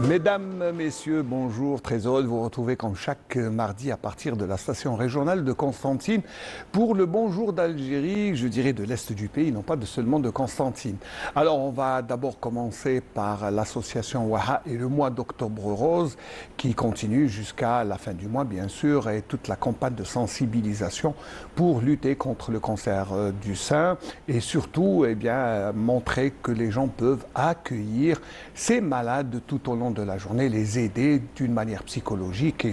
Mesdames, Messieurs, bonjour. Très heureux de vous retrouver comme chaque mardi à partir de la station régionale de Constantine pour le Bonjour d'Algérie, je dirais de l'Est du pays, non pas seulement de Constantine. Alors, on va d'abord commencer par l'association Waha et le mois d'Octobre Rose qui continue jusqu'à la fin du mois, bien sûr, et toute la campagne de sensibilisation pour lutter contre le cancer du sein et surtout, montrer que les gens peuvent accueillir ces malades tout au long de la journée, les aider d'une manière psychologique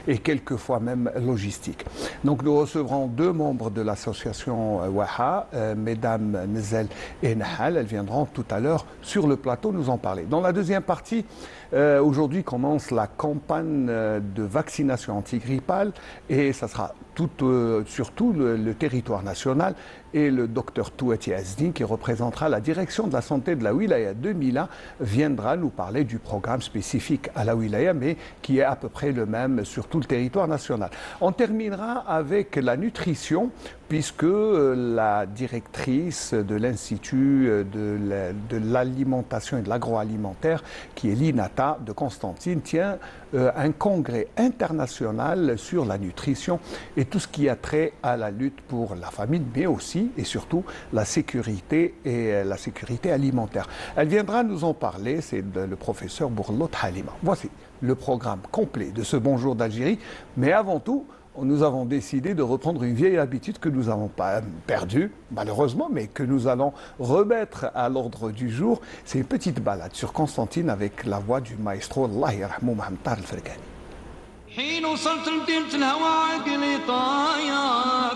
et quelquefois même logistique. Donc nous recevrons deux membres de l'association Waha, mesdames Nzel et Nahal. Elles viendront tout à l'heure sur le plateau nous en parler. Dans la deuxième partie, aujourd'hui commence la campagne de vaccination antigrippale et ça sera surtout le territoire national et le docteur Touati Azdin qui représentera la direction de la santé de la Wilaya de Mila viendra nous parler du programme spécifique à la Wilaya mais qui est à peu près le même sur tout le territoire national. On terminera avec la nutrition puisque la directrice de l'Institut de l'alimentation et de l'agroalimentaire qui est l'INATA de Constantine tient un congrès international sur la nutrition et tout ce qui a trait à la lutte pour la famine, mais aussi et surtout la sécurité alimentaire. Elle viendra nous en parler, c'est le professeur Bourlot Halima. Voici le programme complet de ce Bonjour d'Algérie, mais avant tout, nous avons décidé de reprendre une vieille habitude que nous n'avons pas perdue, malheureusement, mais que nous allons remettre à l'ordre du jour. C'est une petite balade sur Constantine avec la voix du maestro Allah yarhamou Mohamed Tahar El-Fergani. حين وصلت لمدينة الهوى عقلي طاير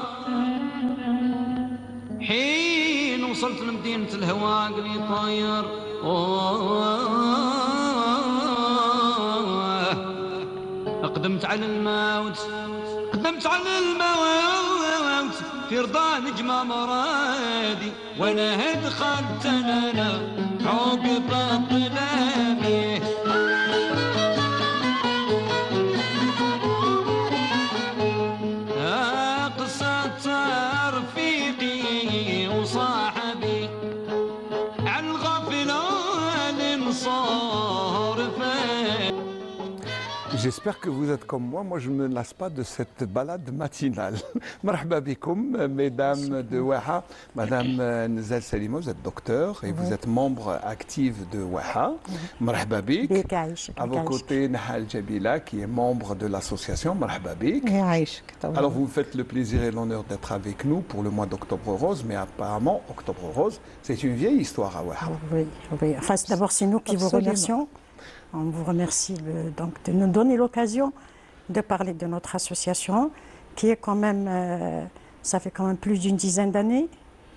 حين وصلت لمدينة الهوى عقلي طاير أقدمت على الموت في رضا نجمة مرادي وانا دخلت انا عقب الظلامي قصة رفيقي وصاحبي على الغفلة المصارفة. J'espère que vous êtes comme moi je ne me lasse pas de cette balade matinale. Marhaba bikoum, mesdames de Waha, madame Nzel Salima, vous êtes docteur et vous êtes membre active de Waha. Marhaba bik. À vos côtés, Nahal Jabila qui est membre de l'association. Marhaba bik. Alors vous me faites le plaisir et l'honneur d'être avec nous pour le mois d'Octobre Rose, mais apparemment Octobre Rose, c'est une vieille histoire à Waha. Oui. Enfin, d'abord c'est nous qui vous remercions. On vous remercie donc de nous donner l'occasion de parler de notre association qui est quand même, ça fait quand même plus d'une dizaine d'années.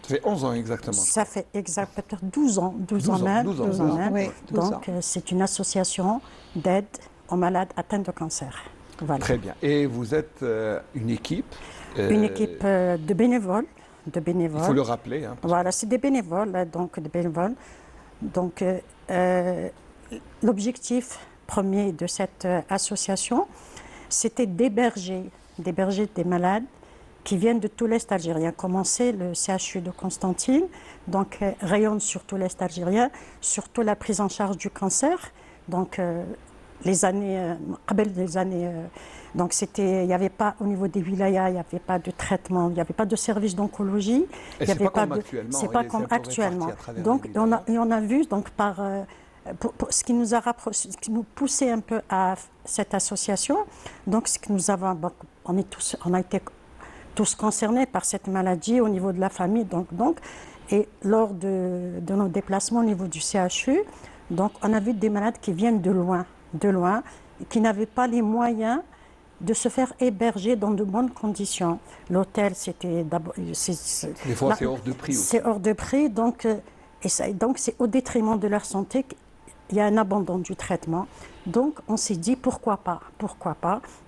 Ça fait 11 ans exactement. Ça fait exactement 12 ans même. Oui, 12 donc c'est une association d'aide aux malades atteints de cancer. Voilà. Très bien. Et vous êtes une équipe Une équipe de bénévoles. Il faut le rappeler. Hein, voilà, c'est des bénévoles. Donc, l'objectif premier de cette association, c'était d'héberger des malades qui viennent de tout l'Est algérien. Commencer le CHU de Constantine, donc rayonne sur tout l'Est algérien, surtout la prise en charge du cancer. Donc donc il n'y avait pas au niveau des wilayas, il n'y avait pas de traitement, il n'y avait pas de service d'oncologie. Et c'est pas comme actuellement. C'est pas comme actuellement. Donc on a vu donc ce qui nous a rapproché, ce qui nous poussait un peu à cette association, donc c'est que nous avons, on a été tous concernés par cette maladie au niveau de la famille, et lors de nos déplacements au niveau du CHU, donc on a vu des malades qui viennent de loin, qui n'avaient pas les moyens de se faire héberger dans de bonnes conditions. L'hôtel, c'était d'abord, des fois c'est hors de prix aussi. C'est hors de prix, donc c'est au détriment de leur santé. Il y a un abandon du traitement. Donc, on s'est dit, pourquoi pas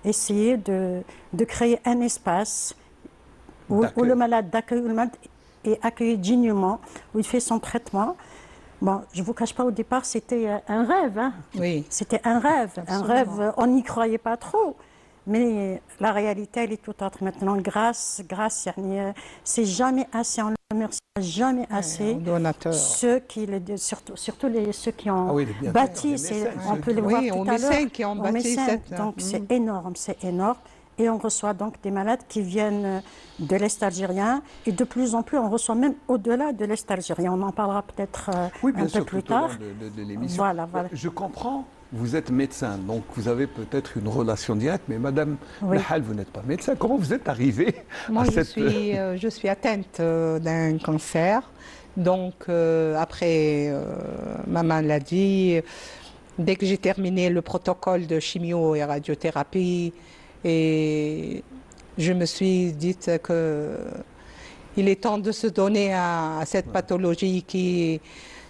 essayer de créer un espace où le malade est accueilli dignement, où il fait son traitement. Bon, je ne vous cache pas, au départ, c'était un rêve. Hein. Oui. C'était un rêve. Absolument. Un rêve, on n'y croyait pas trop. Mais la réalité, elle est tout autre. Maintenant, c'est jamais assez, on ne le remercie jamais assez. Donateur. Ceux qui, surtout ceux qui ont les bâti, on peut le voir tout aux à l'heure. mécènes qui ont bâti cette... Donc c'est énorme, c'est énorme. Et on reçoit donc des malades qui viennent de l'Est algérien. Et de plus en plus, on reçoit même au-delà de l'Est algérien. On en parlera peut-être un peu plus tard. De l'émission. Voilà. Je comprends. Vous êtes médecin, donc vous avez peut-être une relation directe, mais Madame Nahal, vous n'êtes pas médecin. Comment vous êtes arrivée Moi, à cette... je suis atteinte d'un cancer. Donc, après ma maladie, dès que j'ai terminé le protocole de chimio et radiothérapie, et je me suis dit qu'il est temps de se donner à cette pathologie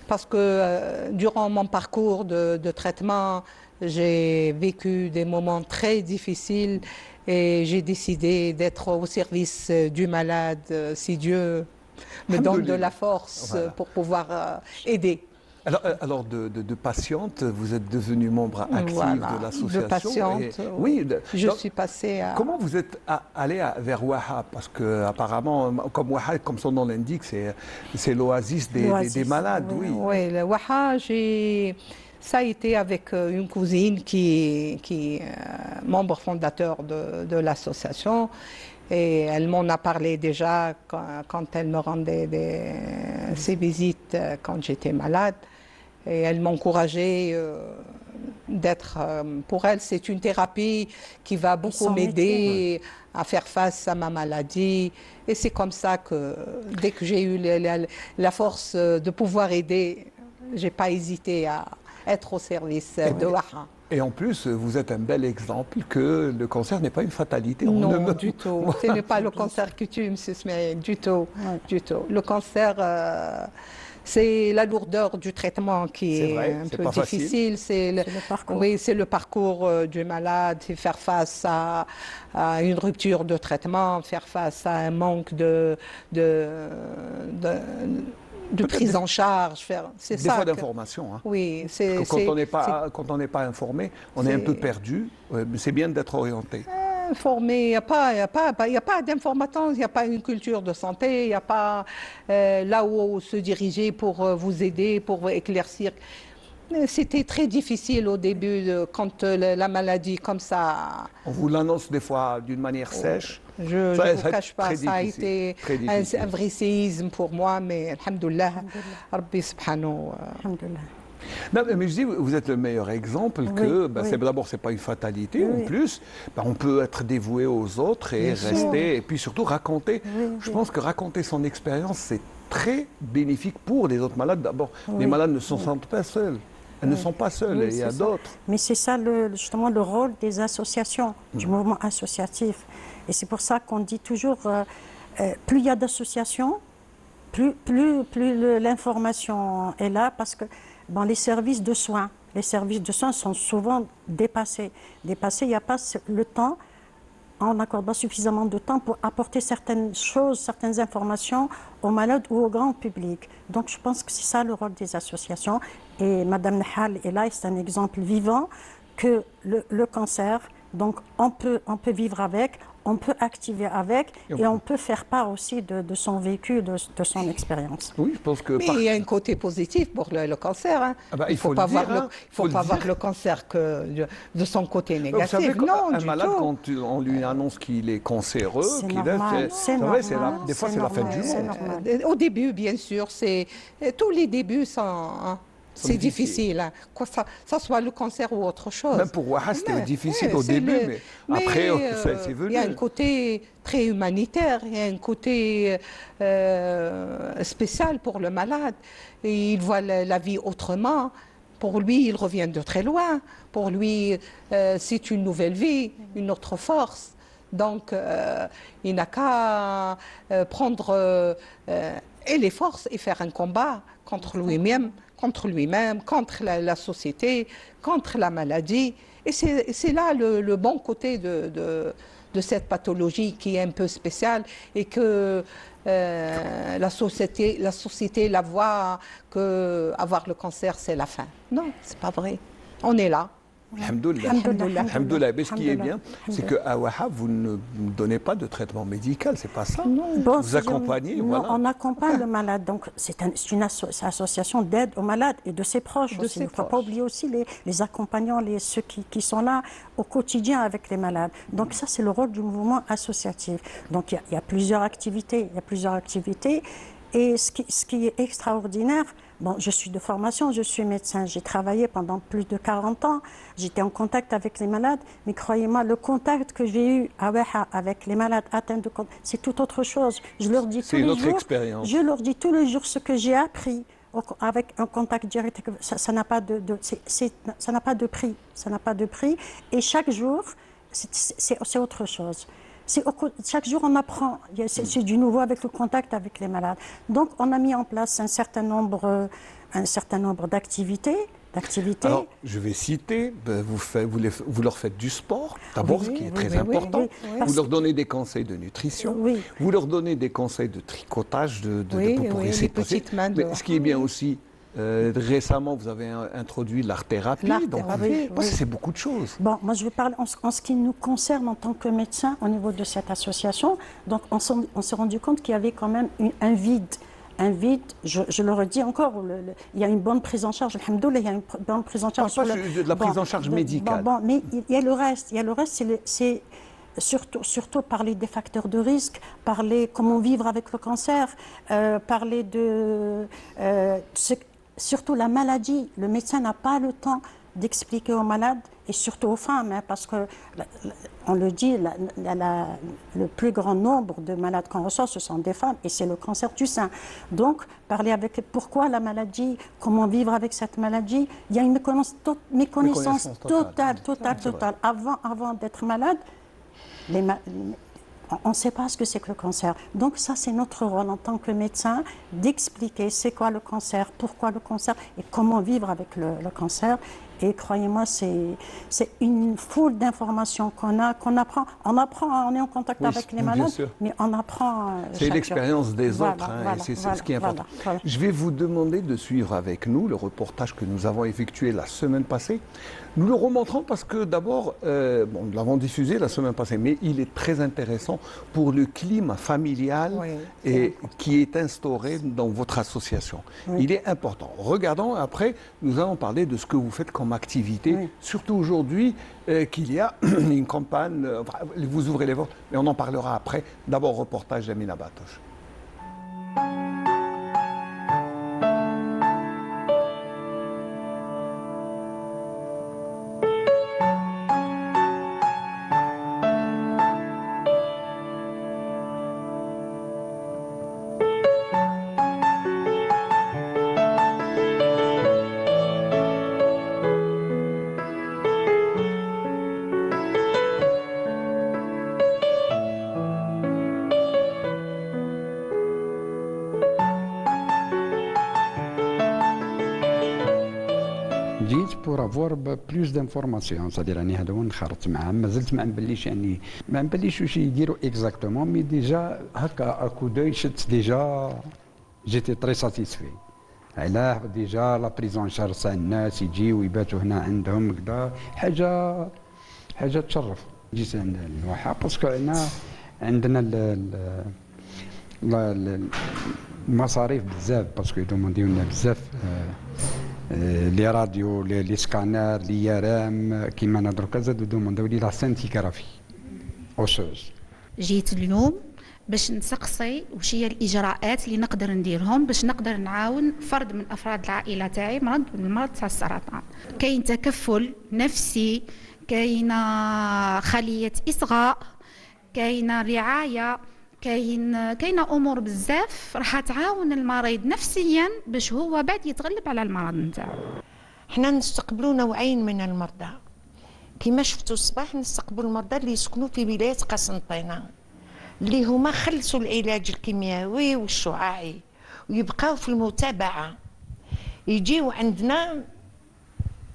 parce que durant mon parcours de traitement, j'ai vécu des moments très difficiles et j'ai décidé d'être au service du malade, si Dieu me donne de la force pour pouvoir aider. Alors de patiente, vous êtes devenue membre active de l'association. De patiente, oui. Je suis passée à... Comment vous êtes allée vers Waha? Parce que apparemment, comme Waha, comme son nom l'indique, c'est l'oasis des malades. Oui, le Waha, ça a été avec une cousine qui est membre fondateur de l'association. Et elle m'en a parlé déjà quand elle me rendait ses visites quand j'étais malade. Et elle m'encourageait d'être... pour elle, c'est une thérapie qui va beaucoup m'aider à faire face à ma maladie. Et c'est comme ça que, dès que j'ai eu la force de pouvoir aider, je n'ai pas hésité à être au service de Waha. Et en plus, vous êtes un bel exemple que le cancer n'est pas une fatalité. Non, du tout. Ce n'est pas le cancer que tue, M. Smaïl, du tout. Du tout. Le cancer, c'est la lourdeur du traitement qui est un peu difficile. C'est le parcours. Oui, c'est le parcours du malade, c'est faire face à une rupture de traitement, faire face à un manque de prise en charge, c'est ça. Des fois d'information. Oui, quand on n'est pas informé, on est un peu perdu. C'est bien d'être orienté. Informé, il n'y a pas d'information, il n'y a pas une culture de santé, il n'y a pas là où se diriger pour vous aider, pour éclaircir. C'était très difficile au début, quand la maladie comme ça... On vous l'annonce des fois d'une manière sèche. Je ne vous cache pas, ça a été un vrai séisme pour moi, mais alhamdoulilah, Rabbi subhanahu. Non, mais je dis, vous êtes le meilleur exemple que, d'abord, ce n'est pas une fatalité. En plus, on peut être dévoué aux autres et rester, et puis surtout raconter. Je pense que raconter son expérience, c'est très bénéfique pour les autres malades. D'abord, les malades ne se sentent pas seuls. Elles ne sont pas seules, il y a d'autres. Mais c'est ça justement le rôle des associations, du mouvement associatif. Et c'est pour ça qu'on dit toujours, plus il y a d'associations, plus l'information est là, parce que les services de soins sont souvent dépassés. Il n'y a pas le temps, on n'accorde pas suffisamment de temps pour apporter certaines choses, certaines informations aux malades ou au grand public. Donc je pense que c'est ça le rôle des associations. Et Madame Nahal est là, c'est un exemple vivant que le cancer, donc on peut vivre avec, on peut activer avec et on peut faire part aussi de son vécu, de son expérience. Oui, je pense que... Mais il y a un côté positif pour le cancer. Il faut pas voir le cancer que de son côté négatif. Vous savez, non, un malade, quand on lui annonce qu'il est cancéreux, c'est vrai, des fois c'est la fin du monde. Au début, bien sûr, tous les débuts sont... C'est difficile, que ça soit le cancer ou autre chose. Même pour Waha, c'était difficile au début, mais après, c'est venu. Il y a un côté très humanitaire, il y a un côté spécial pour le malade. Et il voit la vie autrement. Pour lui, il revient de très loin. Pour lui, c'est une nouvelle vie, une autre force. Donc, il n'a qu'à prendre les forces et faire un combat contre lui-même, contre la société, contre la maladie. Et c'est là le bon côté de cette pathologie qui est un peu spéciale et que la société la voit qu'avoir le cancer, c'est la fin. Non, c'est pas vrai. On est là. Alhamdoulilah. Alhamdoulilah. Alhamdoulilah. Mais ce qui est bien, Alhamdoulilah. c'est qu'à Wahab, vous ne donnez pas de traitement médical, c'est pas ça. Bon, Vous accompagnez, non, voilà. on accompagne le malade. Donc, c'est une association d'aide aux malades et de ses proches aussi. Il ne faut pas oublier aussi les accompagnants, ceux qui sont là au quotidien avec les malades. Donc, ça, c'est le rôle du mouvement associatif. Donc, il y a plusieurs activités. Et ce qui est extraordinaire, bon, je suis de formation, je suis médecin, j'ai travaillé pendant plus de 40 ans, j'étais en contact avec les malades, mais croyez-moi, le contact que j'ai eu à Weha avec les malades atteints de cancer, c'est tout autre chose. Je leur dis tous les jours, expérience. Je leur dis tous les jours ce que j'ai appris avec un contact direct. Ça n'a pas ça n'a pas de prix, ça n'a pas de prix. Et chaque jour, c'est autre chose. Chaque jour, on apprend. C'est du nouveau avec le contact avec les malades. Donc, on a mis en place un certain nombre d'activités. Alors, je vais citer, vous leur faites du sport, d'abord, Oui, ce qui est oui, très oui, important. oui, oui. Vous leur donnez des conseils de nutrition. Oui. Vous leur donnez des conseils de tricotage pour essayer de passer. Mais ce qui est bien aussi, récemment, vous avez introduit l'art-thérapie. Donc, c'est beaucoup de choses. Bon, moi, je vais parler en ce qui nous concerne en tant que médecin au niveau de cette association. Donc, on s'est rendu compte qu'il y avait quand même un vide. Je le redis encore, il y a une bonne prise en charge, alhamdoulilah, il y a une bonne prise en charge. De la prise en charge médicale. Mais il y a le reste, c'est surtout parler des facteurs de risque, parler comment vivre avec le cancer, parler de surtout la maladie. Le médecin n'a pas le temps d'expliquer aux malades et surtout aux femmes, parce que, on le dit, le plus grand nombre de malades qu'on reçoit, ce sont des femmes, et c'est le cancer du sein. Donc, parler avec pourquoi la maladie, comment vivre avec cette maladie, il y a une méconnaissance totale. Avant d'être malade, on ne sait pas ce que c'est que le cancer. Donc ça, c'est notre rôle en tant que médecin, d'expliquer c'est quoi le cancer, pourquoi le cancer et comment vivre avec le cancer. Et croyez-moi, c'est une foule d'informations qu'on apprend. On est en contact avec les malades, mais on apprend. C'est l'expérience des autres, c'est ce qui est important. Voilà. Je vais vous demander de suivre avec nous le reportage que nous avons effectué la semaine passée. Nous le remontrons parce que d'abord, nous l'avons diffusé la semaine passée, mais il est très intéressant pour le climat familial qui est instauré dans votre association. Oui. Il est important. Regardons, après, nous allons parler de ce que vous faites comme activité, surtout aujourd'hui qu'il y a une campagne, vous ouvrez les ventes, mais on en parlera après. D'abord, reportage d'Amina Batoche. pour avoir plus d'informations, c'est-à-dire اني هذا هو نخرط معاه مازلت ما نبليش يعني ما نبليش واش يديروا اكزاكتومون مي ديجا هكا اكو دوي شت ديجا جيتي تري ساتيسفي علاه ديجا لا بريزون شارج تاع الناس يجيو ويباتوا هنا عندهم كذا حاجه تشرف. جيت عند الواحه باسكو عندنا المصاريف بزاف باسكو يدومونديو لنا بزاف لي راديو لي سكانر لي يرام كيما نهضروا كذا دومونديو لي لا سانتيغرافي اوسوز. جيت اليوم باش نسقسي وش هي الاجراءات اللي نقدر نديرهم باش نقدر نعاون فرد من افراد العائله تاعي مرض بالمرض تاع السرطان. كاين تكفل نفسي، كاينه خليه اصغاء، كاينه رعايه، كاينه امور بزاف راح تعاون المريض نفسيا باش هو بعد يتغلب على المرض نتاعو. حنا نستقبلوا نوعين من المرضى كما شفتوا الصباح، نستقبلوا المرضى اللي يسكنوا في ولايه قسنطينه اللي هما خلصوا العلاج الكيميائي والشعاعي ويبقاو في المتابعه، يجيو عندنا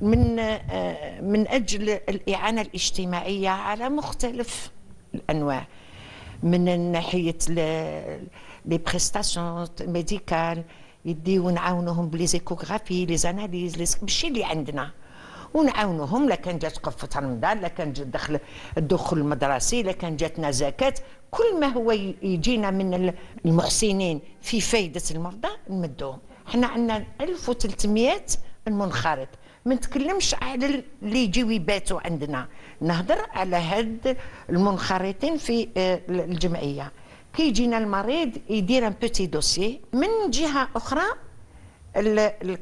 من اجل الاعانه الاجتماعيه على مختلف الانواع، من ناحيه لي بريستاسيون ميديكال، يديو نعاونوهم بلي زيكوغرافي لي زاناليز بالشيء اللي عندنا، ونعاونوهم. لا كان جات قفة رمضان، لا كان جات دخل الدخول المدرسي، لا كان جاتنا زكاة، كل ما هو يجينا من المحسنين في فايدة المرضى نمدوهم. احنا عندنا 1300 منخرط، ما نتكلمش على اللي يجيو يباتوا عندنا، نهضر على هاد المنخرطين في الجمعية. كي يجينا المريض يدير ان بوتي دوسي. من جهة أخرى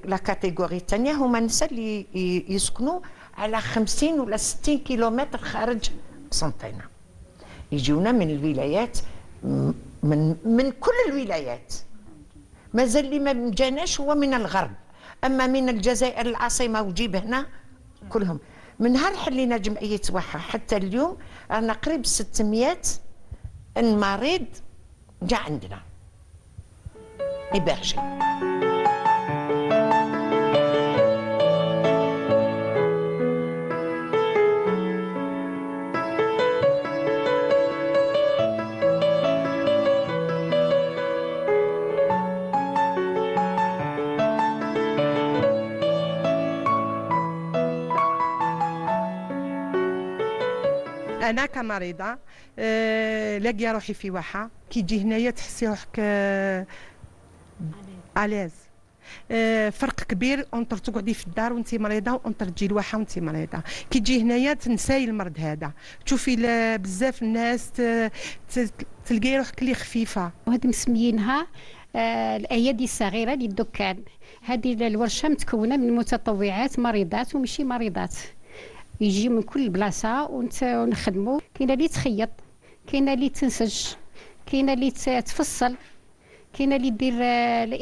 لا كاتيجوري الثانية هما النساء اللي يسكنوا على 50 ولا 60 كيلومتر خارج قسنطينة، يجيونا من الولايات، من كل الولايات. مازال اللي ما جاناش هو من الغرب، اما من الجزائر العاصمه وجيب هنا كلهم. من نهار حلينا جمعيه وحا حتى اليوم رانا قريب 600 مريض جا عندنا يبرجي. انا كمريضه لاقيه روحي في واحه، كي تجي هنايا تحسي روحك الاز. فرق كبير اونتر تقعدي في الدار وانت مريضه وانتر تجي الواحه وانت مريضه. كي تجي هنايا تنساي المرض هذا، تشوفي بزاف الناس تلقاي روحك اللي خفيفه. وهذه مسميينها الايادي الصغيره للدكان. هذه الورشه متكونه من متطوعات مريضات ومشي مريضات، يجي من كل بلاصه ونخدموا. كاينه اللي تخيط، كاينه اللي تنسج، كاينه اللي تفصل، كاينه اللي دير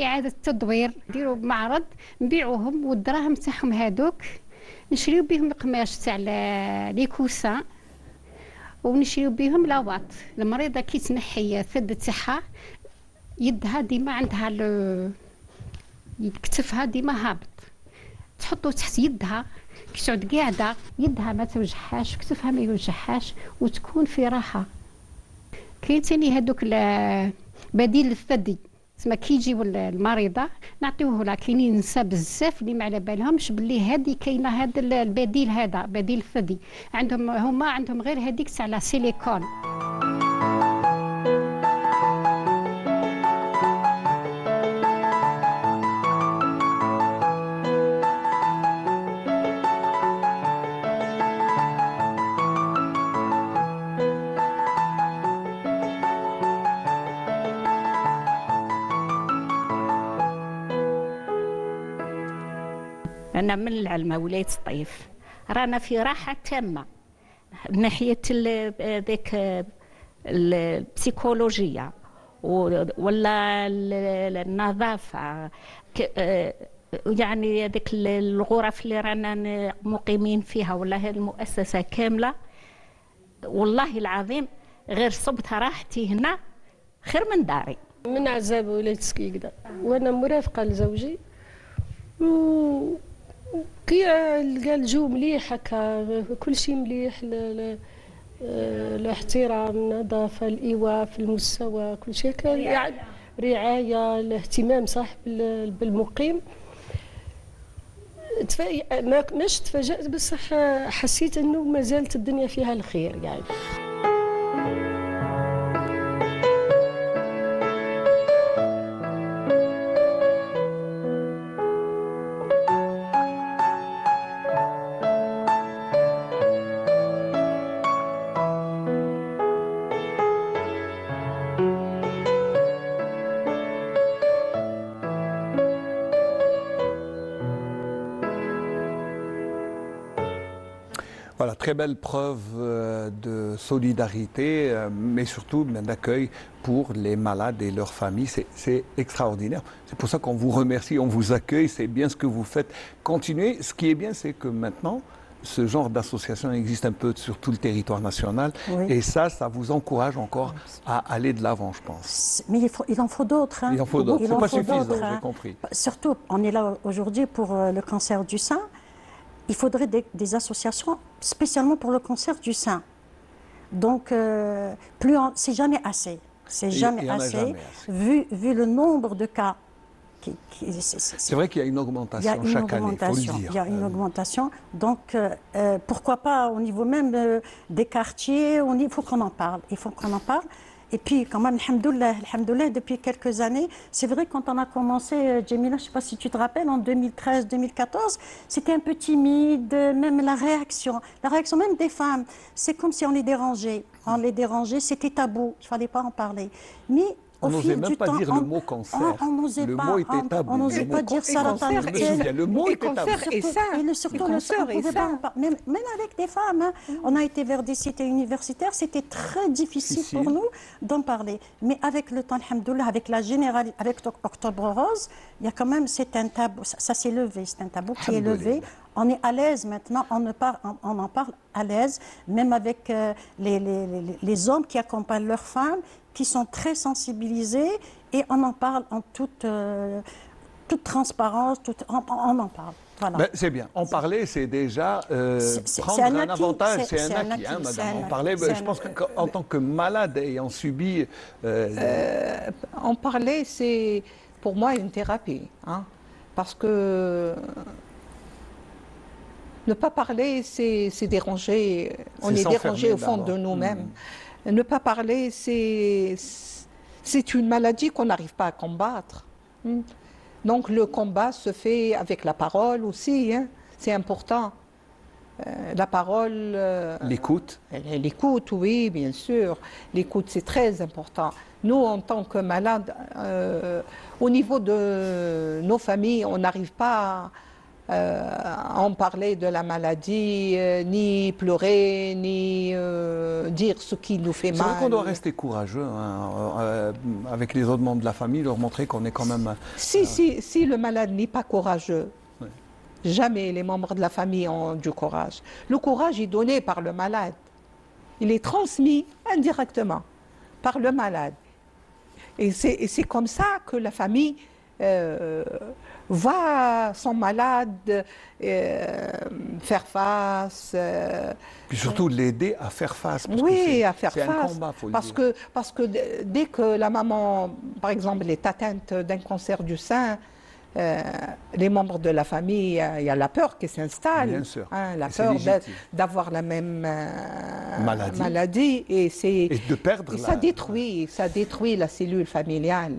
اعاده التدوير. نديروا معرض نبيعوهم، والدراهم تاعهم هذوك نشريو بهم القماش تاع لي كوسان، ونشريو بهم لاواط. المريضه كي تنحي الثد تاعها يدها ديما عندها كتفها ديما هابط، تحطو تحت يدها كي تعود قاعده يدها ما توجعهاش، كتفها ما يوجعهاش، وتكون في راحه. كاين ثاني هذوك بديل الثدي، تسمى كي يجيو المريضه نعطيوه لها. كاينين نساء بزاف اللي ما على بالهمش باللي هذه كاينه، هذا البديل هذا بديل الثدي هما عندهم غير هذيك تاع لا سيليكون. أنا من العلمة ولاية الطيف، رانا في راحة تامة من ناحية ذيك البسيكولوجية ولا النظافة. يعني ذيك الغرف اللي رانا مقيمين فيها ولا هذه المؤسسة كاملة، والله العظيم غير صبت راحتي هنا خير من داري. من عزاب ولاية سكيكدا، وأنا مرافقة لزوجي، كي لقى الجو مليح هكا، كل شيء مليح، الاحترام، النظافة، الإيواء في المستوى، كل شيء هكا، يعني رعاية، الاهتمام صح بالمقيم. ماش تفاجأت، بس حسيت انه ما زالت الدنيا فيها الخير يعني. Voilà, très belle preuve de solidarité, mais surtout d'accueil pour les malades et leurs familles. C'est extraordinaire. C'est pour ça qu'on vous remercie, on vous accueille. C'est bien ce que vous faites. Continuez. Ce qui est bien, c'est que maintenant, ce genre d'association existe un peu sur tout le territoire national. Oui. Et ça vous encourage encore à aller de l'avant, je pense. Mais il en faut d'autres. Hein. Il en faut d'autres. Il n'est pas suffisant, j'ai compris. Surtout, on est là aujourd'hui pour le cancer du sein. Il faudrait des associations spécialement pour le cancer du sein. Donc, c'est jamais assez. C'est jamais assez. Vu le nombre de cas C'est vrai qu'il y a une augmentation chaque année, il faut le dire. Il y a une augmentation. Donc, pourquoi pas au niveau même des quartiers, il faut qu'on en parle. Il faut qu'on en parle. Et puis, quand même, alhamdoulilah, depuis quelques années, c'est vrai, quand on a commencé, Jamila, je ne sais pas si tu te rappelles, en 2013-2014, c'était un peu timide, même la réaction même des femmes, c'est comme si on les dérangeait. On les dérangeait, c'était tabou, il ne fallait pas en parler. Mais on n'osait même pas dire le mot cancer. Le mot était tabou. On n'osait pas dire Saratan. Le mot était tabou. Et ça, surtout le cancer et ça. Même avec des femmes, hein. On a été vers des cités universitaires, c'était très difficile pour nous d'en parler. Mais avec le temps, alhamdoulilah, avec la généralité, avec Octobre Rose, il y a quand même, c'est un tabou, ça s'est levé, c'est un tabou qui est levé. On est à l'aise maintenant, on en parle à l'aise, même avec les hommes qui accompagnent leurs femmes, qui sont très sensibilisés, et on en parle en toute transparence, on en parle. Voilà. Ben, c'est bien. En parler, c'est déjà prendre un avantage. C'est un acquis, hein, madame. En parler, je pense qu'en tant que malade ayant subi... en parler, c'est pour moi une thérapie. Hein, parce que ne pas parler, c'est déranger. On est dérangé au fond de nous-mêmes. Ne pas parler, c'est une maladie qu'on n'arrive pas à combattre. Donc le combat se fait avec la parole aussi, hein. C'est important. La parole... L'écoute. L'écoute, oui, bien sûr. L'écoute, c'est très important. Nous, en tant que malades, au niveau de nos familles, on n'arrive pas à en parler de la maladie, ni pleurer, ni dire ce qui nous fait mal. C'est vrai qu'on doit rester courageux, hein, avec les autres membres de la famille, leur montrer qu'on est quand même... Si le malade n'est pas courageux, jamais les membres de la famille ont du courage. Le courage est donné par le malade. Il est transmis indirectement par le malade. Et c'est comme ça que la famille voit son malade faire face. Puis surtout l'aider à faire face. Parce oui, à faire face. C'est un combat, faut le dire. Parce que dès que la maman, par exemple, est atteinte d'un cancer du sein, les membres de la famille, il y a la peur qui s'installe. Bien sûr. Hein, la peur d'avoir la même maladie. Et de perdre ça détruit la cellule familiale.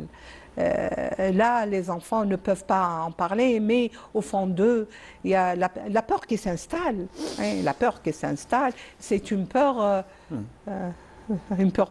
Là, les enfants ne peuvent pas en parler, mais au fond d'eux, il y a la peur qui s'installe. Hein, la peur qui s'installe, c'est une peur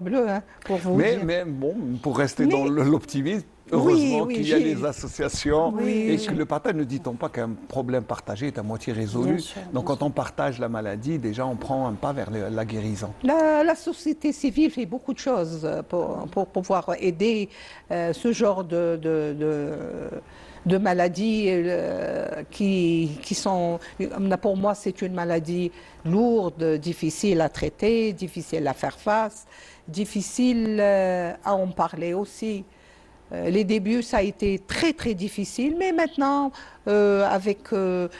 bleue, hein, pour vous dire. Mais bon, pour rester dans l'optimisme, heureusement qu'il y a des associations et que le partage, ne dit-on pas qu'un problème partagé est à moitié résolu. Donc quand on partage la maladie, déjà on prend un pas vers la guérison. La société civile fait beaucoup de choses pour pouvoir aider ce genre de maladies qui sont... Pour moi, c'est une maladie lourde, difficile à traiter, difficile à faire face, difficile à en parler aussi. Les débuts, ça a été très très difficile, mais maintenant, avec le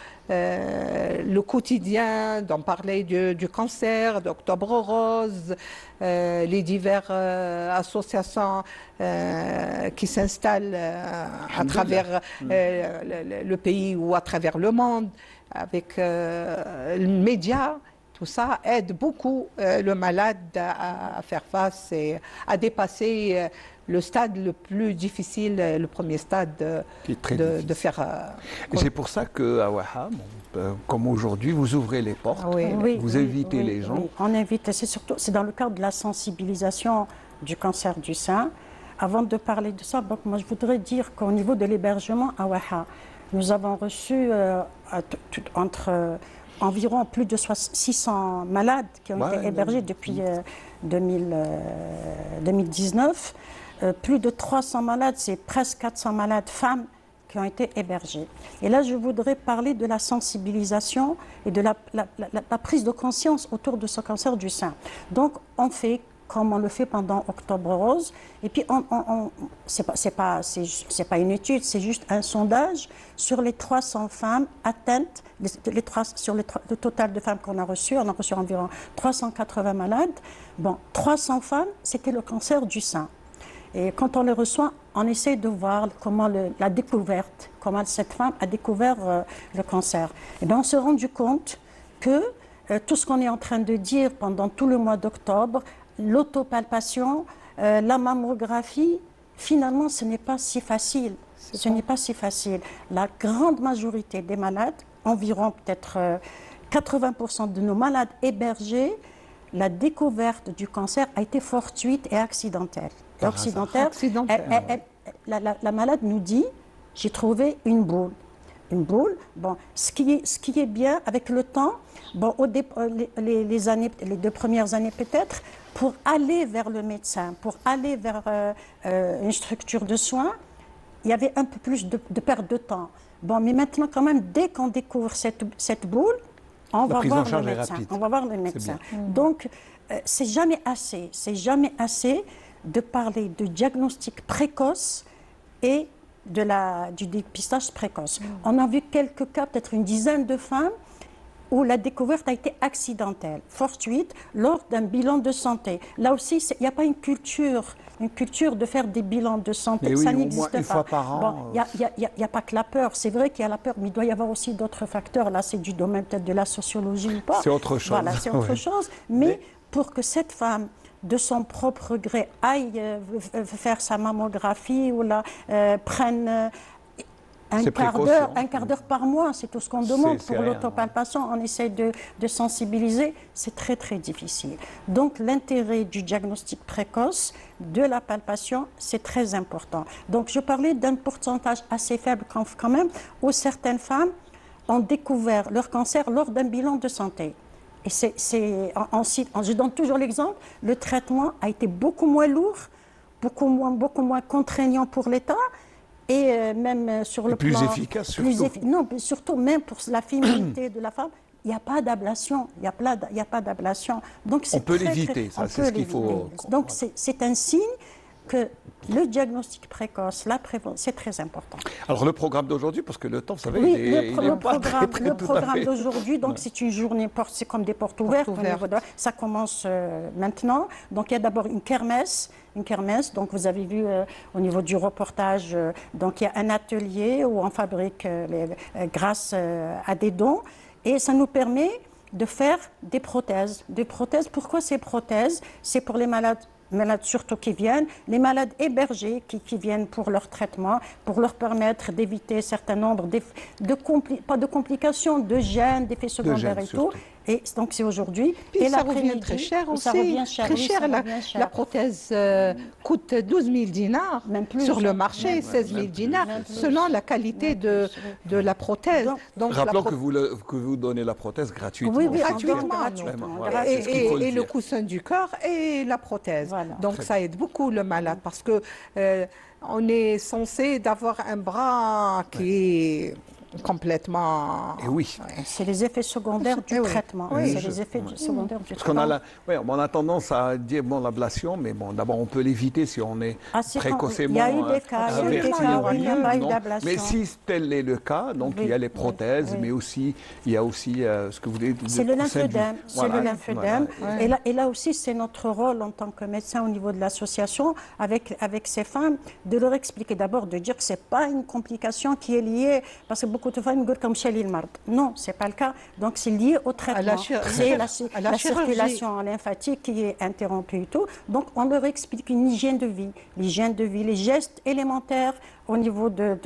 quotidien, d'en parler du cancer, d'Octobre Rose, les diverses associations qui s'installent à travers le pays ou à travers le monde, avec les médias. Tout ça aide beaucoup le malade à faire face et à dépasser le stade le plus difficile, le premier stade de faire... C'est pour ça qu'à Waha, comme aujourd'hui, vous ouvrez les portes, vous invitez les gens. Oui. On invite, c'est dans le cadre de la sensibilisation du cancer du sein. Avant de parler de ça, moi je voudrais dire qu'au niveau de l'hébergement à Waha, nous avons reçu environ plus de 600 malades qui ont été hébergés depuis 2019. Plus de 300 malades, c'est presque 400 malades femmes qui ont été hébergés. Et là, je voudrais parler de la sensibilisation et de la prise de conscience autour de ce cancer du sein. Donc, on fait comme on le fait pendant Octobre Rose. Et puis, c'est pas une étude, c'est juste un sondage sur les 300 femmes atteintes, sur le total de femmes qu'on a reçues. On a reçu environ 380 malades. Bon, 300 femmes, c'était le cancer du sein. Et quand on les reçoit, on essaie de voir comment la découverte, comment cette femme a découvert le cancer. Et bien, on s'est rendu compte que tout ce qu'on est en train de dire pendant tout le mois d'octobre, l'autopalpation, la mammographie, finalement, ce n'est pas si facile. Ce n'est pas si facile. La grande majorité des malades, environ peut-être 80% de nos malades hébergés, la découverte du cancer a été fortuite et accidentelle. La malade nous dit, j'ai trouvé une boule. Une boule. Bon, ce qui est bien avec le temps, bon, les 2 premières années peut-être, pour aller vers le médecin, pour aller vers une structure de soins, il y avait un peu plus de perte de temps. Bon, mais maintenant quand même, dès qu'on découvre cette boule, on va voir le médecin. On va voir le médecin. Donc, c'est jamais assez de parler de diagnostic précoce et du dépistage précoce. On a vu quelques cas, peut-être une dizaine de femmes, où la découverte a été accidentelle, fortuite, lors d'un bilan de santé. Là aussi, il n'y a pas une culture de faire des bilans de santé. Mais oui, ça au moins n'existe pas. une fois par an. Bon, il n'y a pas que la peur. C'est vrai qu'il y a la peur, mais il doit y avoir aussi d'autres facteurs. Là, c'est du domaine peut-être de la sociologie ou pas. C'est autre chose. Voilà, c'est autre chose. Mais pour que cette femme, de son propre gré, aille faire sa mammographie ou prenne un quart d'heure par mois, c'est tout ce qu'on demande pour l'autopalpation. On essaie de sensibiliser, c'est très très difficile. Donc l'intérêt du diagnostic précoce, de la palpation, c'est très important. Donc je parlais d'un pourcentage assez faible quand même, où certaines femmes ont découvert leur cancer lors d'un bilan de santé. Et je donne toujours l'exemple, le traitement a été beaucoup moins lourd, beaucoup moins contraignant pour l'État, et même sur le plan... Plus efficace, surtout. Non, mais surtout, même pour la féminité de la femme, il n'y a pas d'ablation. Il n'y a pas d'ablation. Donc, on peut l'éviter, ça, c'est ce qu'il faut... Donc, c'est un signe que le diagnostic précoce, la prévention, c'est très important. Alors, le programme d'aujourd'hui, parce que le temps, vous savez, oui, le programme d'aujourd'hui, donc c'est une journée, c'est comme des portes ouvertes. Ça commence maintenant. Donc, il y a d'abord une kermesse. Donc, vous avez vu au niveau du reportage, donc il y a un atelier où on fabrique grâce à des dons. Et ça nous permet de faire des prothèses. Pourquoi ces prothèses? C'est pour les malades surtout qui viennent, les malades hébergés qui viennent pour leur traitement, pour leur permettre d'éviter un certain nombre pas de complications, de gènes, d'effets secondaires et tout. Et donc c'est aujourd'hui. Et ça revient très cher aussi. Ça revient cher. Très cher. La prothèse coûte 12 000 dinars sur le marché, 16 000 dinars, selon la qualité de la prothèse. Donc, rappelons que vous donnez la prothèse gratuitement. Oui, gratuitement. Et le coussin du corps et la prothèse. Voilà. Donc ça aide beaucoup le malade parce que on est censé d'avoir un bras qui est complètement... Et oui. C'est les effets secondaires du traitement. C'est les effets secondaires du traitement. On a tendance à dire, l'ablation, mais d'abord, on peut l'éviter si on est précocement... Il y a eu des cas, où il n'y a pas eu d'ablation. Mais si tel est le cas, donc il y a les prothèses, mais aussi, il y a aussi ce que vous dites... C'est le lymphœdème. Et là aussi, c'est notre rôle en tant que médecin au niveau de l'association, avec ces femmes, de leur expliquer d'abord, de dire que ce n'est pas une complication qui est liée, parce que beaucoup de femmes disent comme chez l'Ilmard. Non, ce n'est pas le cas. Donc, c'est lié au traitement. C'est la circulation lymphatique qui est interrompue et tout. Donc, on leur explique une hygiène de vie, les gestes élémentaires au niveau de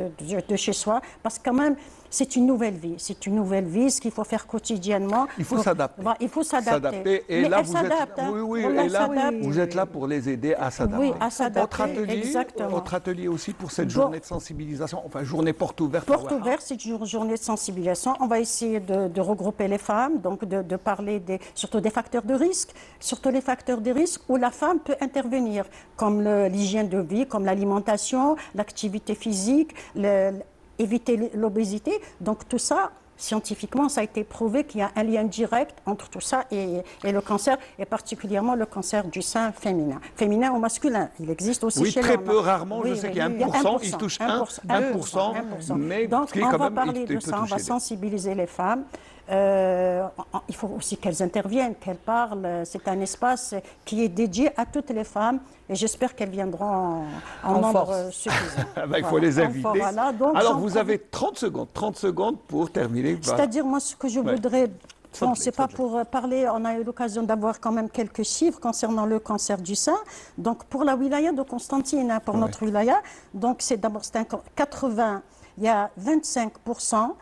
chez soi, parce que quand même, c'est une nouvelle vie. C'est une nouvelle vie, ce qu'il faut faire quotidiennement. Il faut s'adapter. Il faut s'adapter. Et là, vous êtes là pour les aider à s'adapter. Oui, à s'adapter. Votre atelier aussi pour cette journée de sensibilisation, enfin journée porte ouverte. Porte ouverte, c'est une journée de sensibilisation. On va essayer de regrouper les femmes, donc de parler surtout des facteurs de risque, surtout les facteurs de risque où la femme peut intervenir, comme l'hygiène de vie, comme l'alimentation, l'activité physique, éviter l'obésité. Donc tout ça, scientifiquement, ça a été prouvé qu'il y a un lien direct entre tout ça et le cancer, et particulièrement le cancer du sein féminin. Féminin ou masculin, il existe aussi chez l'homme. Très peu, rarement, je sais qu'il y a 1%, il touche 1%, mais donc on va parler de ça, on va sensibiliser les femmes. Il faut aussi qu'elles interviennent, qu'elles parlent. C'est un espace qui est dédié à toutes les femmes et j'espère qu'elles viendront en nombre suffisant. Il faut les inviter. Voilà. Donc, alors, vous avez 30 secondes pour terminer. C'est-à-dire, moi, ce que je voudrais... Bon, c'est pas pour parler, on a eu l'occasion d'avoir quand même quelques chiffres concernant le cancer du sein. Donc, pour la wilaya de Constantine, pour notre wilaya, donc c'est d'abord 80, il y a 25%,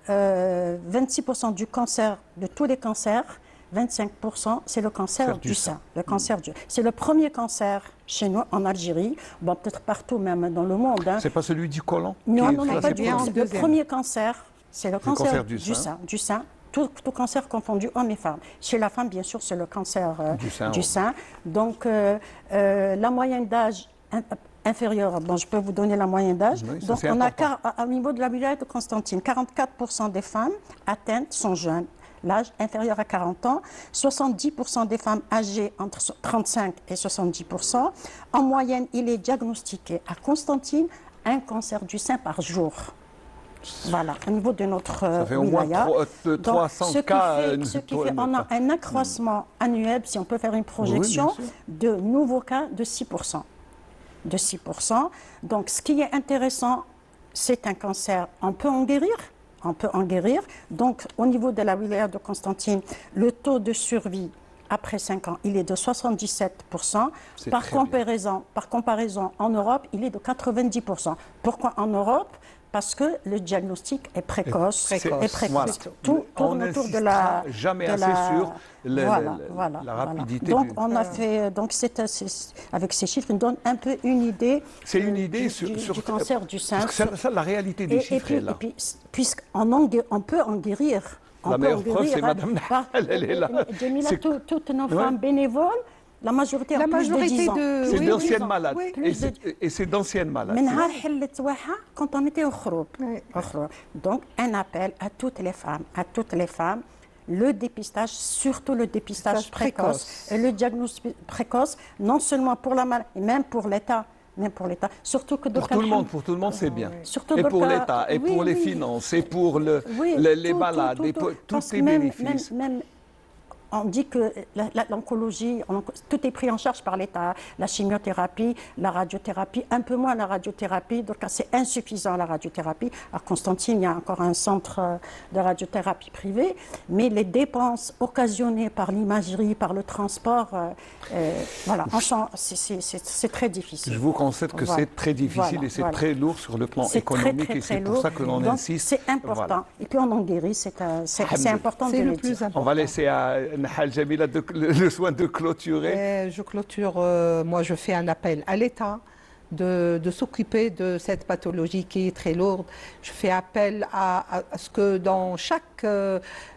26% du cancer, de tous les cancers, 25%, c'est le cancer du sein. C'est le premier cancer chez nous, en Algérie, bon, peut-être partout même dans le monde. C'est pas celui du côlon? Non, pas du tout. Le premier cancer, c'est le cancer du sein. Tout cancer confondu, hommes et femmes. Chez la femme, bien sûr, c'est le cancer du sein. Donc, la moyenne d'âge inférieure, bon, je peux vous donner la moyenne d'âge. Oui, donc, on a, au niveau de la wilaya de Constantine, 44% des femmes atteintes sont jeunes, l'âge inférieur à 40 ans, 70% des femmes âgées entre 35 et 70%. En moyenne, il est diagnostiqué à Constantine un cancer du sein par jour. Voilà, au niveau de notre ça fait au moins 300 cas. On a un accroissement annuel, si on peut faire une projection, de nouveaux cas de 6%. Donc, ce qui est intéressant, c'est un cancer. On peut en guérir. Donc, au niveau de la wilaya de Constantine, le taux de survie après 5 ans, il est de 77%. Par comparaison, en Europe, il est de 90%. Pourquoi en Europe ? Parce que le diagnostic est précoce. Voilà. Tout tourne autour de la... jamais assez sur la rapidité. Donc, on a fait... Donc, avec ces chiffres, on donne un peu une idée, du cancer du sein. Ça, la réalité des chiffres est là. Et puis, puisqu'on peut en guérir. La meilleure preuve, c'est Madame Nahal, elle est là. Toutes nos femmes bénévoles, la majorité ont plus de 10 ans. C'est d'anciennes malades. Et c'est d'anciennes malades. Quand on était au Khroub. Donc, un appel à toutes les femmes, le dépistage, surtout le dépistage précoce. Et le diagnostic précoce, non seulement pour la maladie, même pour l'État. Surtout que pour tout le monde, c'est bien. Et pour l'État, et pour les finances, et pour les malades, et pour tous les bénéfices. Même, on dit que l'oncologie, tout est pris en charge par l'État. La chimiothérapie, la radiothérapie, un peu moins la radiothérapie. Donc, c'est insuffisant la radiothérapie. À Constantine, il y a encore un centre de radiothérapie privé. Mais les dépenses occasionnées par l'imagerie, par le transport, voilà, c'est très difficile. Je vous concède que c'est très difficile et c'est très lourd sur le plan économique. Et c'est pour ça que l'on insiste. C'est important. Voilà. Et puis, on en guérit. C'est important de le dire. On va laisser à Nahal Jamila le soin de clôturer. Je clôture, moi je fais un appel à l'État de s'occuper de cette pathologie qui est très lourde. Je fais appel à ce que dans chaque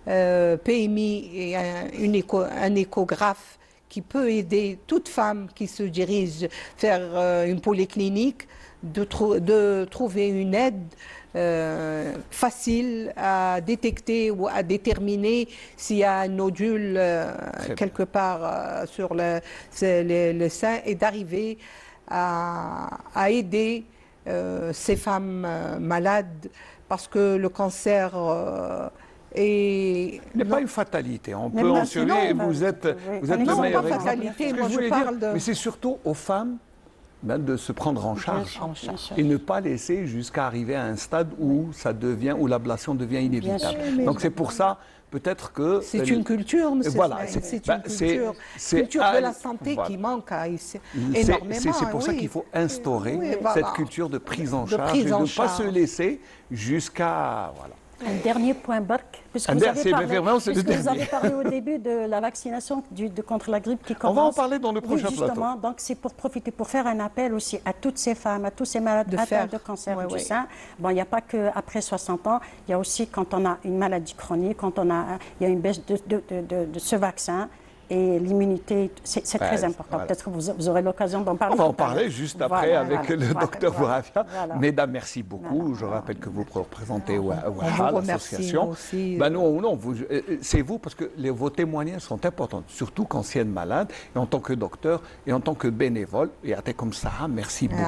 PMI, il y ait un échographe qui peut aider toute femme qui se dirige vers une polyclinique de trouver une aide facile à détecter ou à déterminer s'il y a un nodule quelque part sur le sein et d'arriver à aider ces femmes malades parce que le cancer n'est pas une fatalité. On peut en survivre. Vous êtes le meilleur exemple. Mais c'est surtout aux femmes de se prendre en charge et ne pas laisser jusqu'à arriver à un stade où l'ablation devient inévitable. Donc c'est pour ça peut-être que c'est une culture, monsieur. Voilà, c'est une culture de la santé qui manque énormément. C'est pour ça qu'il faut instaurer cette culture de prise en charge et de ne pas se laisser jusqu'à Un dernier point, Bark, puisque vous avez parlé au début de la vaccination contre la grippe qui commence. On va en parler dans le prochain plateau. Donc c'est pour profiter, pour faire un appel aussi à toutes ces femmes, à tous ces malades atteints de cancer du sein. Bon, il n'y a pas qu'après 60 ans, il y a aussi quand on a une maladie chronique, quand il y a une baisse de ce vaccin. et l'immunité, c'est très important. Voilà. Peut-être que vous aurez l'occasion d'en parler. On va en parler juste après avec le docteur Bouafia. Voilà. Mesdames, merci beaucoup. Je rappelle que vous représentez Waha, l'association. C'est vous, parce que vos témoignages sont importants, surtout qu'ancienne malade, et en tant que docteur, et en tant que bénévole. Et à comme ça, merci beaucoup.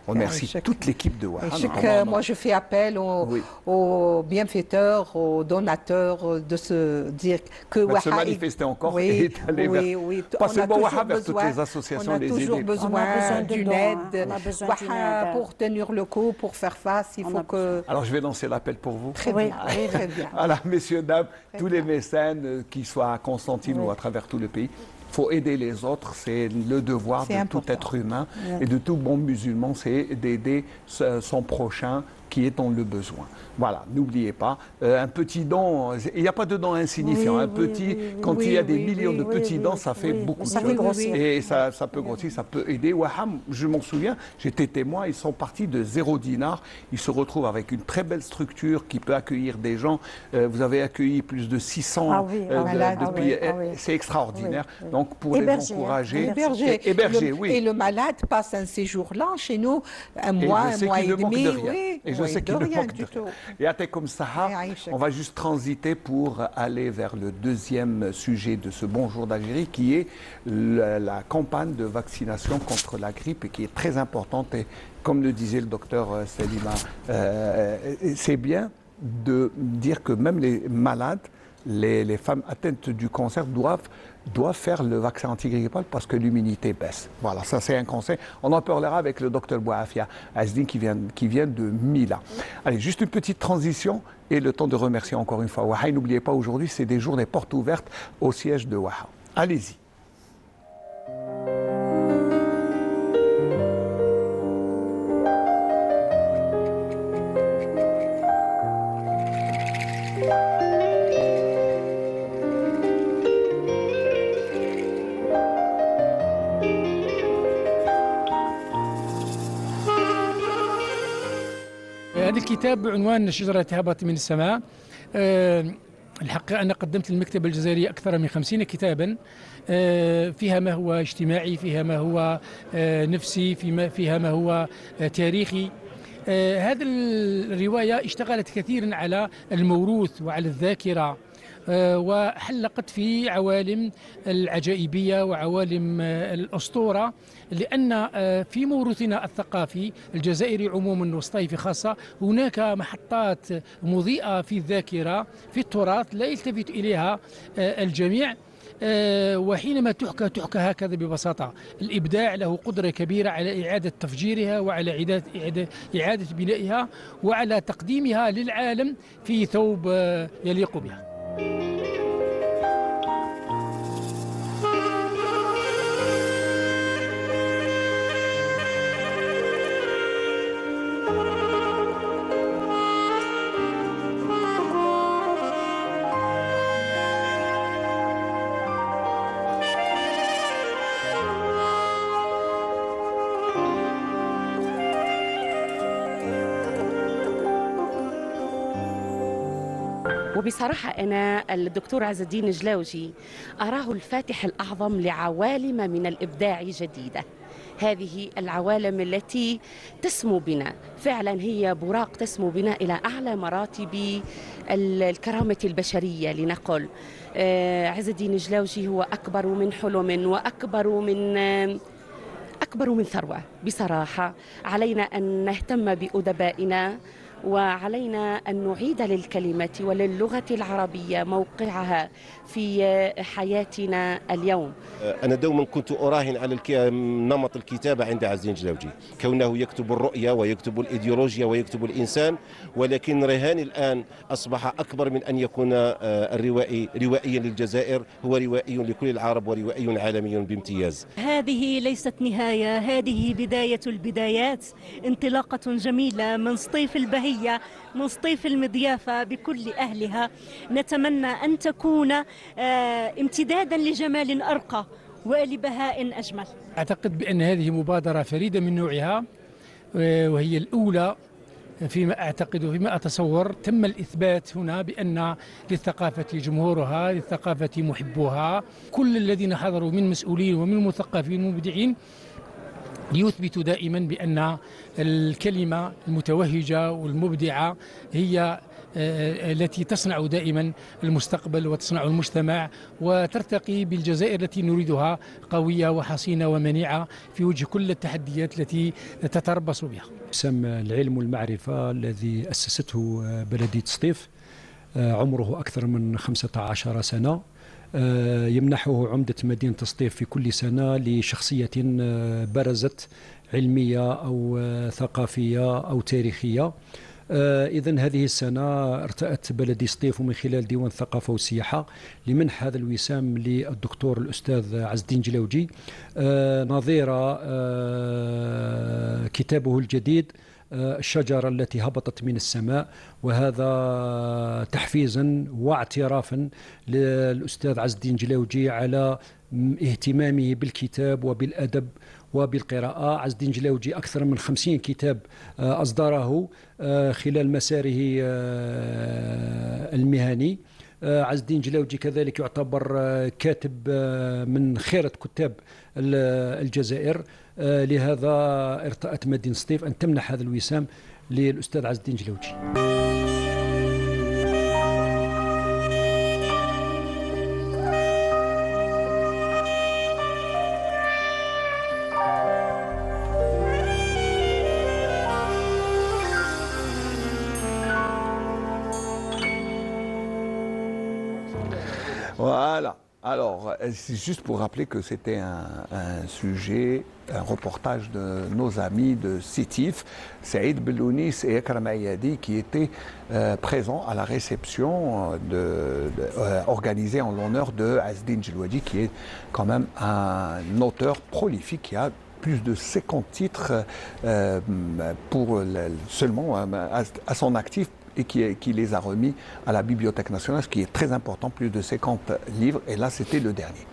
On remercie toute l'équipe de Waha. Moi, je fais appel aux bienfaiteurs, aux donateurs de se dire que Waha se manifester encore et d'aller vers... Pas seulement Waha, vers toutes les associations, on a les toujours aider. besoin d'une aide. Waha, pour tenir le coup, pour faire face, il faut que... Alors, je vais lancer l'appel pour vous. Très bien, très bien. Voilà, messieurs, dames, tous les mécènes, qu'ils soient à Constantine ou à travers tout le pays, il faut aider les autres, c'est le devoir de tout être humain et de tout bon musulman, c'est d'aider son prochain qui est dans le besoin. Voilà, n'oubliez pas, un petit don, il n'y a pas de don insignifiant. Quand il y a des millions de petits dons, ça fait beaucoup de choses. Et ça peut grossir, ça peut aider. Waham, je m'en souviens, j'étais témoin, ils sont partis de 0 dinar. Ils se retrouvent avec une très belle structure qui peut accueillir des gens. Vous avez accueilli plus de 600 depuis. C'est extraordinaire. Donc, pour les encourager, héberger, oui. Et le malade passe un séjour là chez nous, un mois et demi. Et je sais qu'il ne manque de rien. Et à comme ça, on va juste transiter pour aller vers le deuxième sujet de ce Bonjour d'Algérie, qui est la campagne de vaccination contre la grippe, et qui est très importante. Et comme le disait le docteur Selima, c'est bien de dire que même les malades, les femmes atteintes du cancer doivent faire le vaccin antigrippal parce que l'immunité baisse. Voilà, ça c'est un conseil. On en parlera avec le docteur Bouafia Azdin qui vient de Mila. Allez, juste une petite transition et le temps de remercier encore une fois Waha. N'oubliez pas, aujourd'hui, c'est des jours des portes ouvertes au siège de Waha. Allez-y. هذا الكتاب بعنوان شجرة هبط من السماء. الحقيقة أنا قدمت للمكتبة الجزائرية أكثر من 50 كتابا، فيها ما هو اجتماعي، فيها ما هو نفسي، فيها ما هو تاريخي. هذه الرواية اشتغلت كثيرا على الموروث وعلى الذاكرة، وحلقت في عوالم العجائبية وعوالم الأسطورة، لأن في موروثنا الثقافي الجزائري عموما والصيفي خاصة هناك محطات مضيئة في الذاكرة في التراث لا يلتفت إليها الجميع، وحينما تحكى هكذا ببساطة. الإبداع له قدرة كبيرة على إعادة تفجيرها وعلى إعادة بنائها وعلى تقديمها للعالم في ثوب يليق بها. وبصراحة أنا الدكتور عز الدين الجلاوجي أراه الفاتح الأعظم لعوالم من الإبداع جديدة. هذه العوالم التي تسمو بنا فعلا، هي براق تسمو بنا إلى أعلى مراتب الكرامة البشرية لنقل. عز الدين الجلاوجي هو أكبر من حلم وأكبر من ثروة. بصراحة علينا أن نهتم بأدبائنا، وعلينا أن نعيد للكلمة وللغة العربية موقعها في حياتنا اليوم. أنا دوما كنت أراهن على نمط الكتابة عند عز الدين الجلاوجي، كونه يكتب الرؤية ويكتب الإيديولوجيا ويكتب الإنسان، ولكن رهاني الآن أصبح أكبر من أن يكون الروائي روائيا للجزائر، هو روائي لكل العرب وروائي عالمي بامتياز. هذه ليست نهاية، هذه بداية البدايات، انطلاقة جميلة من سطيف البهية، من سطيف المضيافة بكل أهلها. نتمنى أن تكون امتدادا لجمال أرقى ولبهاء أجمل. أعتقد بأن هذه مبادرة فريدة من نوعها، وهي الأولى فيما أعتقد وفيما أتصور تم الإثبات هنا بأن للثقافة جمهورها، للثقافة محبوها. كل الذين حضروا من مسؤولين ومن مثقفين ومبدعين ليثبتوا دائما بأن الكلمة المتوهجة والمبدعة هي التي تصنع دائما المستقبل وتصنع المجتمع وترتقي بالجزائر التي نريدها قوية وحصينة ومنيعة في وجه كل التحديات التي تتربص بها. وسام العلم والمعرفة الذي أسسته بلدية سطيف عمره أكثر من 15 سنة، يمنحه عمدة مدينة سطيف في كل سنة لشخصية برزت علمية أو ثقافية أو تاريخية. إذن هذه السنة ارتأت بلدية سطيف من خلال ديوان الثقافة والسياحة لمنح هذا الوسام للدكتور الأستاذ عز الدين جلاوجي نظير كتابه الجديد الشجرة التي هبطت من السماء، وهذا تحفيزا واعترافا للأستاذ عز الدين جلاوجي على اهتمامه بالكتاب وبالأدب وبالقراءة. عز الدين جلاوجي أكثر من 50 كتاب أصدره خلال مساره المهني. عز الدين جلاوجي كذلك يعتبر كاتب من خيرة كتاب الجزائر، لهذا ارتأت مدينة سطيف أن تمنح هذا الوسام للأستاذ عز الدين جلاوجي. Voilà. Alors, c'est juste pour rappeler que c'était un sujet, un reportage de nos amis de Sétif, Saïd Belounis et Ekram Ayadi, qui étaient présents à la réception organisée en l'honneur de Azz Din Jlaoudi, qui est quand même un auteur prolifique, qui a plus de 50 titres seulement à son actif, et qui les a remis à la Bibliothèque nationale, ce qui est très important, plus de 50 livres, et là c'était le dernier.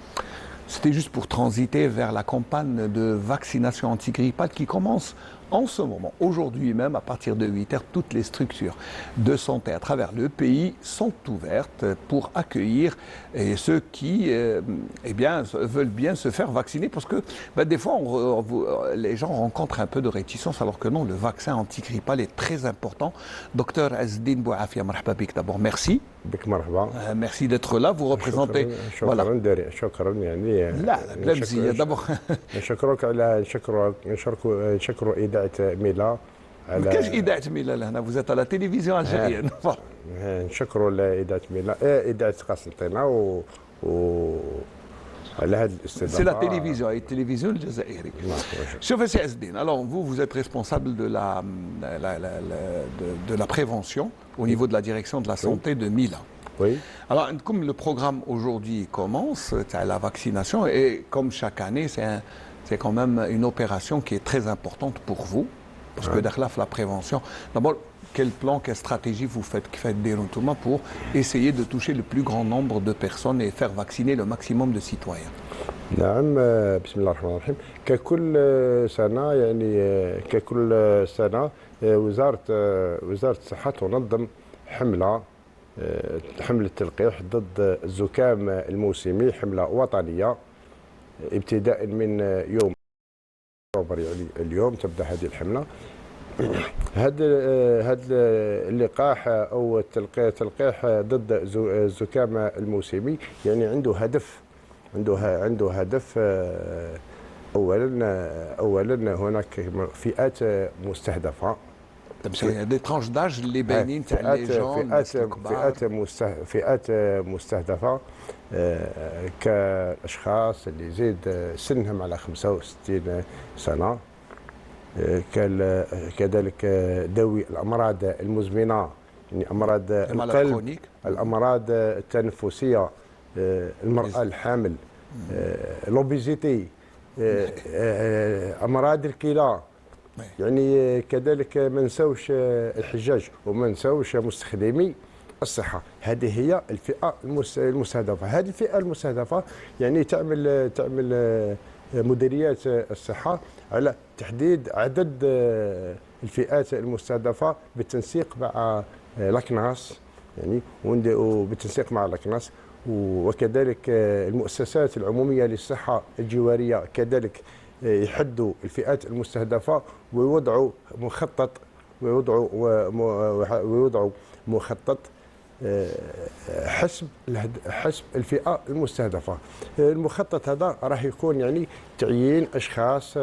C'était juste pour transiter vers la campagne de vaccination antigrippale qui commence en ce moment. Aujourd'hui même, à partir de 8h, toutes les structures de santé à travers le pays sont ouvertes pour accueillir ceux qui veulent bien se faire vacciner, parce que des fois les gens rencontrent un peu de réticence, alors que non, le vaccin antigrippal est très important. Docteur Azz Din Bouafia, marhaba bik, d'abord merci. Merci d'être là, vous représentez voilà. لا بلا مزيه دابا نشكرك على نشكروا إذاعة ميلا. ما كاينش إذاعة ميلا لهنا، فوزات على تلفزيون الجزائرية. نشكروا إذاعة ميلا، إذاعة قسنطينة على هذه الاستضافة. C'est la télévision, التلفزيون الجزائري. شوف سي عز الدين، alors vous êtes responsable de la prévention au niveau de la direction de la santé de Mila. Oui. Alors, comme le programme aujourd'hui commence, la vaccination, et comme chaque année, c'est quand même une opération qui est très importante pour vous, parce que derrière la prévention, d'abord, quel plan, quelle stratégie vous faites pour essayer de toucher le plus grand nombre de personnes et faire vacciner le maximum de citoyens? نعم، بسم الله الرحمن الرحيم. ككل سنة وزارة الصحة تنظم حملة تلقيح ضد الزكام الموسمي، حملة وطنية ابتداء من يوم أكتوبر، يعني اليوم تبدأ هذه الحملة. هذا اللقاح أو التلقيح ضد الزكام الموسمي يعني عنده هدف أولا هناك فئات مستهدفة، دي ترانش داج اللي باينين تاع لي جون، فئات مستهدفه كاشخاص اللي يزيد سنهم على 65 سنه، كذلك ذوي الامراض المزمنه، يعني امراض القلب، الامراض التنفسيه، المراه الحامل، لوبيزيتي، امراض الكلى، يعني كذلك ما نساوش الحجاج وما نساوش مستخدمي الصحة. هذه هي الفئة المستهدفة. هذه الفئة المستهدفة يعني تعمل مديريات الصحة على تحديد عدد الفئات المستهدفة بالتنسيق مع لاكناس، يعني وبالتنسيق مع لاكناس، وكذلك المؤسسات العمومية للصحة الجوارية كذلك يحدوا الفئات المستهدفة ويوضعوا مخطط حسب الفئة المستهدفة. المخطط هذا راح يكون يعني تعيين أشخاص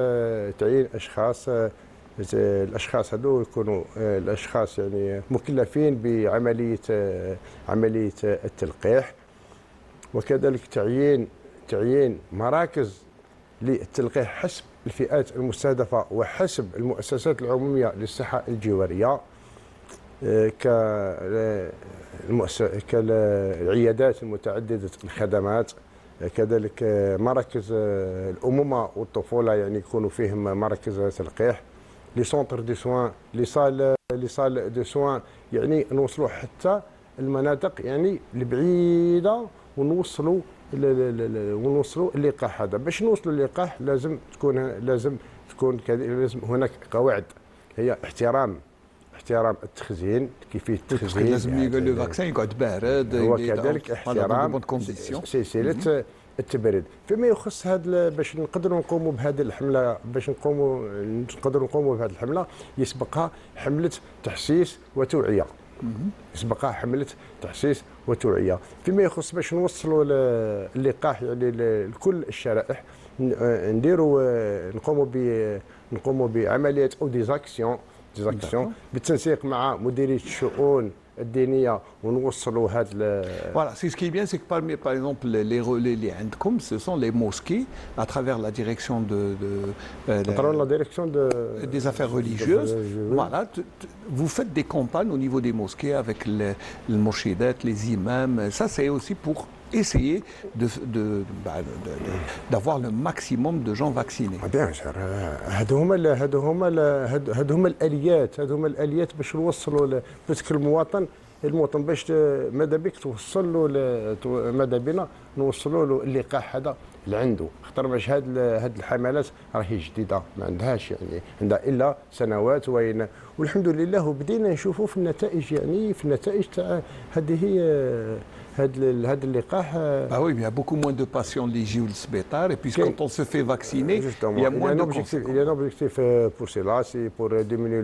الأشخاص هذو يكونوا الأشخاص يعني مكلفين بعملية التلقيح، وكذلك تعيين مراكز للتلقيح حسب الفئات المستهدفة وحسب المؤسسات العمومية للصحة الجوارية كالعيادات المتعددة الخدمات، كذلك مراكز الأمومة والطفولة يعني يكونوا فيهم مراكز تلقيح، لي سونتر دو سوان، لي سال دو سوان، يعني نوصلوا حتى المناطق يعني البعيدة ونوصلوا اللقاح هذا. باش نوصلوا اللقاح لازم هناك قواعد، هي احترام التخزين، كيفية التخزين، لازم لو فاكسين يقعد بارد، وكذلك احترام سلسلة التبريد. فيما يخص هذا باش نقدروا نقوموا بهذه الحملة، يسبقها حملة تحسيس وتوعية. فيما يخص باش نوصلوا اللقاح يعني لكل الشرائح، نقوموا بعملية او ديزاكسيون بالتنسيق مع مديرية الشؤون الدينية ونوصلوا هذا. Voilà, ce qui est bien, c'est que par exemple les relais les عندكم, ce sont les mosquées à travers la direction des affaires religieuses. Voilà, vous faites des campagnes au niveau des mosquées avec les mourchidat, les imams. Ça, c'est aussi pour essayer d'avoir le maximum de gens vaccinés. Bien sûr, هذوما الآليات باش نوصلوا باسكو المواطن باش ماذا بك توصل له ماذا بنا نوصلوا له اللقاح هذا اللي عنده، خاطر باش هاد الحملات راهي جديده ما عندهاش يعني عندها الا سنوات والحمد لله وبدينا نشوفوا في النتائج، يعني في النتائج تاع هذا اللقاح. Ah oui, il y a beaucoup moins de patients liés au l'hôpital et puis quand on se fait vacciner, il y a moins de conséquences. Il y a un objectif pour cela, c'est pour diminuer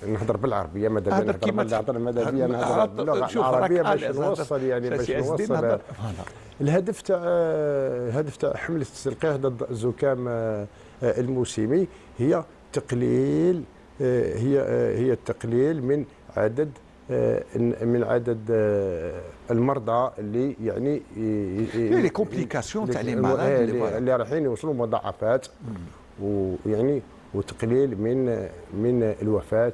نهضر بالعربيه ماذا بينا نهضر باللغه العربيه باش نوصل الهدف تاع حمله التلقيح ضد الزكام الموسمي هي التقليل من عدد المرضى اللي يعني لي كومبليكاسيون تاع لي مالاد اللي رايحين يوصلوا مضاعفات، ويعني وتقليل من الوفاه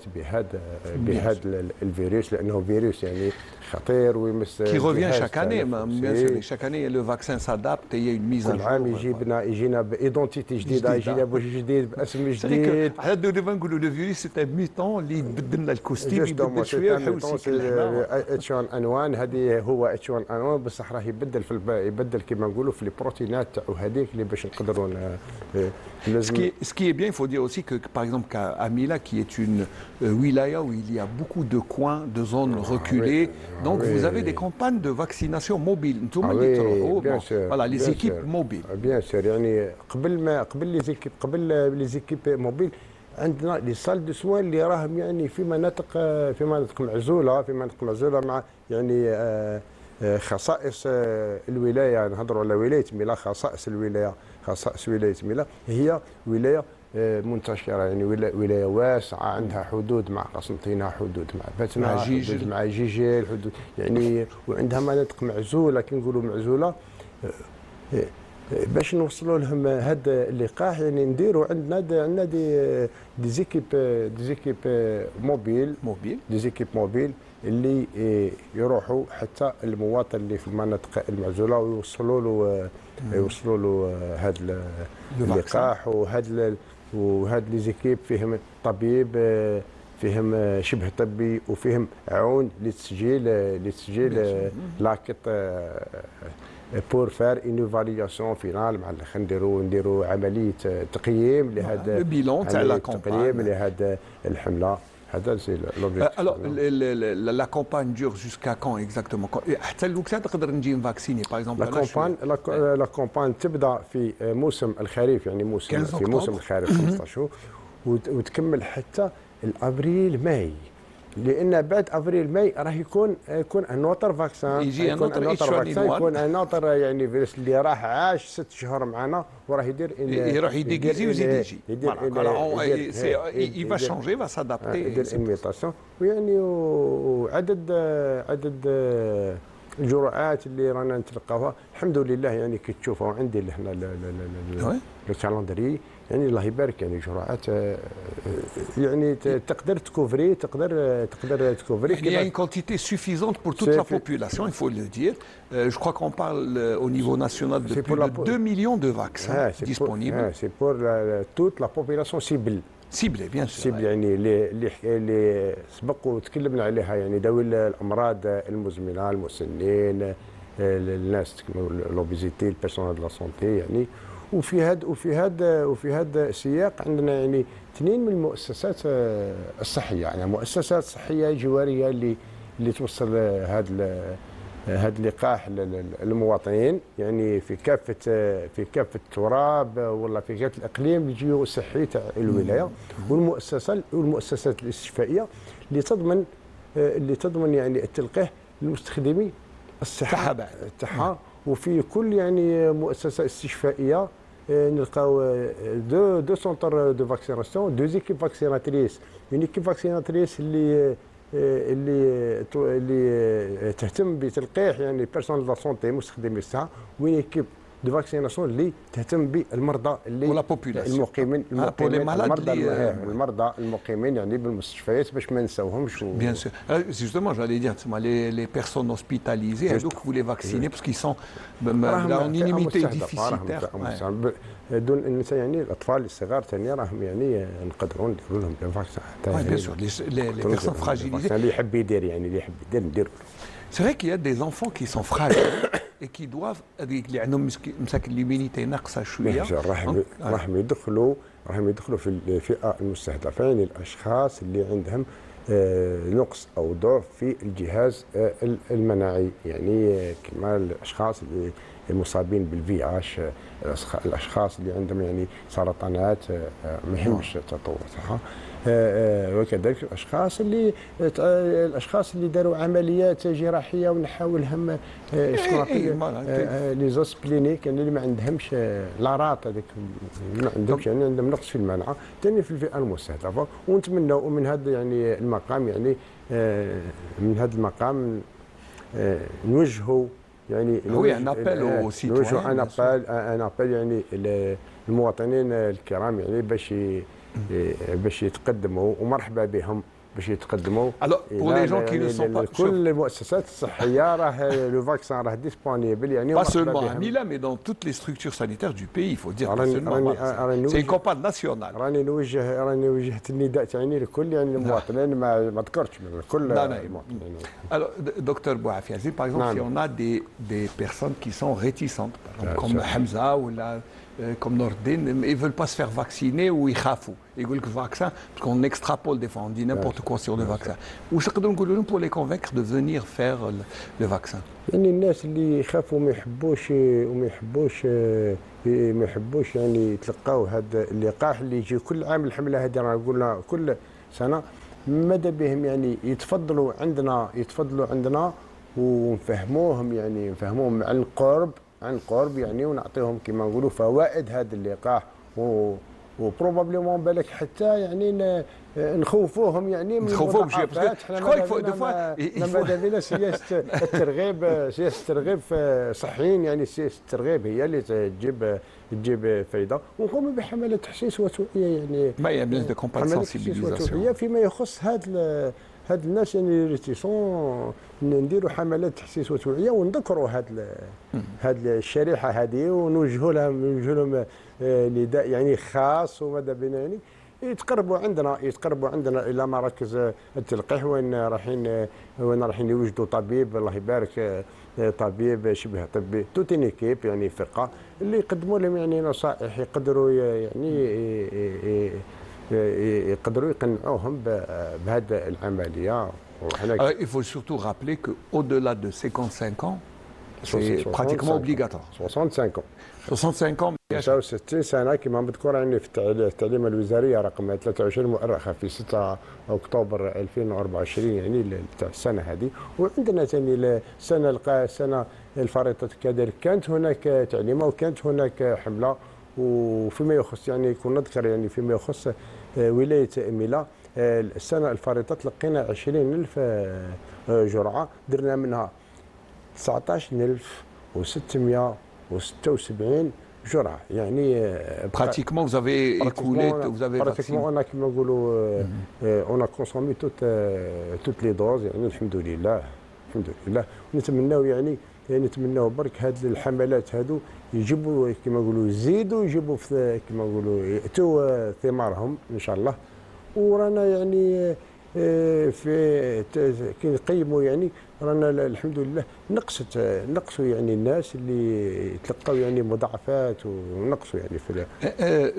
بهذا الفيروس، لانه فيروس يعني خطير ويمس qui revient chaque année. Bien sûr, chaque année le vaccin s'adapte et il y a une mise à jour. كل عام يجينا بايدونتيتي جديده، يجينا بوش جديد باسم جديد. حنا دابا نقولوا لو فيروس سي ان ميتون اللي يبدل لنا الكوستيم، يبدل شويه ويحاول اتش 1 ان هذه هو اتش 1 ان بصح راه يبدل كما نقولوا في البروتينات تاعو هذيك اللي باش نقدروا Ce qui est bien, il faut dire aussi que, par exemple, qu'à Mila, qui est une wilaya où il y a beaucoup de coins, de zones reculées, donc vous avez des campagnes de vaccination mobiles. Bien sûr. Voilà, les équipes mobiles. Bien sûr, يعني قبل les équipes mobiles عندنا لي سال دو سوان اللي راهم يعني في مناطق معزوله مع يعني خصائص الولايه. نهضروا على ولايه ميلا، خصائص ولايه ميلا هي ولايه منتشره، يعني ولايه واسعه عندها حدود مع قسنطينه، حدود مع باتنا، حدود مع جيجيل، حدود يعني وعندها مناطق معزوله كي نقولوا معزوله. باش نوصلوا لهم هذا اللقاح يعني نديروا عندنا دي زيكيب موبيل اللي يروحوا حتى المواطن اللي في المناطق المعزوله ويوصلوا له هذا اللقاح. وهاد لي زيكيب فيهم طبيب، فيهم شبه طبي، وفيهم عون لتسجيل لاكت بور فار اون ايفالياسيون فينال مع الاخر نديروا عمليه تقييم لهذا البيلون تاع لا كومباني لهذا الحمله. هذا سي لوبجيكتيف. Alors, la campagne dure jusqu'à quand exactement? حتى الوقت تقدر نجي نفاكسيني باغ اكزومبل. لا كومباني تبدا في موسم الخريف، يعني موسم الخريف 15 شهور، وتكمل حتى الابريل ماي، لان بعد افريل ماي راه يكون ان اوتر فاكسان، يكون ان اوتر يعني فيروس اللي راح عاش 6 شهور معنا وراه يروح يديكيزي ويزيد يجي. il va changer, va s'adapter. يدير انفيتاسيون، ويعني وعدد الجرعات اللي رانا نتلقاوها الحمد لله. يعني كي تشوفوا عندي هنا الكالندري، يعني الله يبارك، يعني جرعات يعني تقدر تكوفري Il y a une quantité suffisante pour toute la population, il faut le dire. Je crois qu'on parle au niveau national de plus de 2 millions de vaccins disponibles. C'est pour toute la population cible. Ciblée, bien sûr. cible يعني اللي سبق وتكلمنا عليها، يعني ذوي الامراض المزمنه، المسنين، الناس لوبيزيتي، البيرسونال دو لا سونتي يعني. وفي هذا السياق عندنا يعني 2 من المؤسسات الصحيه، يعني مؤسسات صحيه جواريه اللي توصل هذا اللقاح للمواطنين، يعني في كافه التراب ولا في كافه الاقليم الجيوصحي تاع الولايه، والمؤسسات الاستشفائيه اللي تضمن يعني التلقيح للمستخدمين الصحه تاعها. وفي كل يعني مؤسسه استشفائيه نلقاو دو سونتر دو فاكسيناسيون، دو زيكيب فاكسيناتريس، اون ايكيب فاكسيناتريس اللي تهتم بتلقيح يعني بيرسونال دو سونتي، مستخدمي الصحه، وين ايكيب دو فاكسيناسيون اللي تهتم بالمرضى اللي المقيمين المرضى المقيمين يعني بالمستشفيات باش ما نساوهمش. Bien sûr. Justement, j'allais dire les personnes hospitalisées, donc vous les vaccinez parce qu'ils sont en inimité déficitaire. دون النساء يعني الاطفال الصغار ثاني راهم يعني نقدروا نديروا لهم الفاكسين. Bien sûr, les personnes fragilisées. اللي يحب يدير ندير. C'est vrai qu'il y a des enfants qui sont fragiles et qui doivent اللي عندهم مساكن ليمينيتي ناقصه شويه. راهم يدخلوا في الفئه المستهدفه، يعني الاشخاص اللي عندهم نقص او ضعف في الجهاز المناعي، يعني كما الاشخاص اللي المصابين بالفي عاش، الاشخاص اللي عندهم يعني سرطانات ما يهمش تطور صحه، وكذلك الاشخاص اللي داروا عمليات جراحيه ونحاولهم لي زوسبلينيك، يعني اللي ما عندهمش لاراط هذيك، ما عندهمش يعني عندهم نقص في المناعه، ثاني في الفئه المستهدفه. ونتمنوا من هذا يعني المقام، يعني من هذا المقام نوجهوا يعني ان ابل يعني المواطنين الكرام، يعني باش يتقدموا، ومرحبا بهم باش يتقدموا. كل المؤسسات الصحيه راه لو فاكسان راه ديسپونيبل، يعني pas seulement à Milan mais dans toutes les structures sanitaires du pays, il faut dire. C'est une campagne nationale. راني وجهت النداء تاعي لكل يعني المواطنين، ما ذكرتش كل المواطنين. Alors docteur Bouafiazi, par exemple, si on a des personnes qui sont réticentes, par exemple, comme Hamza ou comme Nordin, ils ne veulent pas se faire vacciner ou ils khafou. Ils disent que le vaccin, parce qu'on extrapole des fois, on dit n'importe quoi sur le vaccin. Ou ce que nous voulons pour les convaincre de venir faire le vaccin. يعني الناس اللي يخافوا ما يحبوش يعني يتلقاو هذا اللقاح اللي يجي كل عام. الحمله هذه راه قلنا كل سنه، ماذا بهم يعني يتفضلوا عندنا ونفهموهم عن قرب يعني، ونعطيهم كما نقولوا فوائد هذا اللقاح، وبروبابليمون بالك حتى يعني نخوفوهم يعني من المضاعفات. حنا ماذا بينا سياسه الترغيب صحيين، يعني سياسه الترغيب هي اللي تجيب فائده، ونقوموا بحمله تحسيس وتوعيه، يعني حمله تحسيس وتوعيه فيما يخص هاد الناس يعني ريتيسون. نديروا حملات تحسيس وتوعيه ونذكروا هاد الشريحه هذه، ونوجهوا لهم نداء يعني خاص، وماذا بينا يعني يتقربوا عندنا الى مراكز التلقيح وين رايحين يوجدوا طبيب الله يبارك، طبيب شبه طبي توت ايكيب يعني فرقه اللي يقدموا لهم يعني نصائح يقدروا يعني يقدروا يقنعوهم بهذه العمليه. Il faut surtout rappeler qu'au-delà de 55 ans, c'est pratiquement obligatoire. 65 ans. 65 ans. 69 سنه كما مذكور يعني في التعليمه الوزاريه رقم 23 مؤرخه في 6 اكتوبر 2024 يعني تاع السنه هذه. وعندنا ثاني السنه الفريطه كذلك كانت هناك تعليمه وكانت هناك حمله. وفيما يخص يعني كنا نذكر يعني فيما يخص ولايه ميلا السنه الفريطه تلقينا 20,000 جرعه، درنا منها 19,676 جرعه يعني pratiquement vous avez écoulé, vous avez vacciné. On a كما نقولوا on a consommé toutes les doses يعني الحمد لله. نتمناو يعني نتمناو برك هاد الحملات هادو يجيبوا كما نقولوا يزيدوا يجيبوا كما نقولوا ياتوا ثمارهم ان شاء الله. ورانا يعني في كي نقيموا يعني رانا الحمد لله نقصوا يعني الناس اللي تلقاو يعني مضاعفات ونقصوا يعني في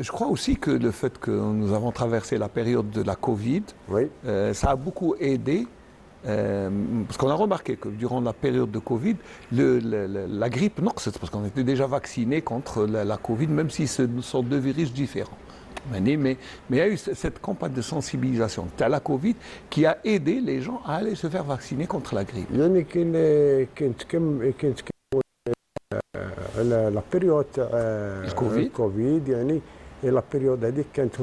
Je crois aussi que le fait que nous avons traversé la période de la Covid, ça a beaucoup aidé. Parce qu'on a remarqué que durant la période de Covid, la grippe, non, c'est parce qu'on était déjà vaccinés contre la Covid, même si ce sont deux virus différents. Mais il y a eu cette campagne de sensibilisation à la Covid qui a aidé les gens à aller se faire vacciner contre la grippe. يعني كنت على لا بيريود تاع الكوفيد يعني لا بيريود هذيك كانت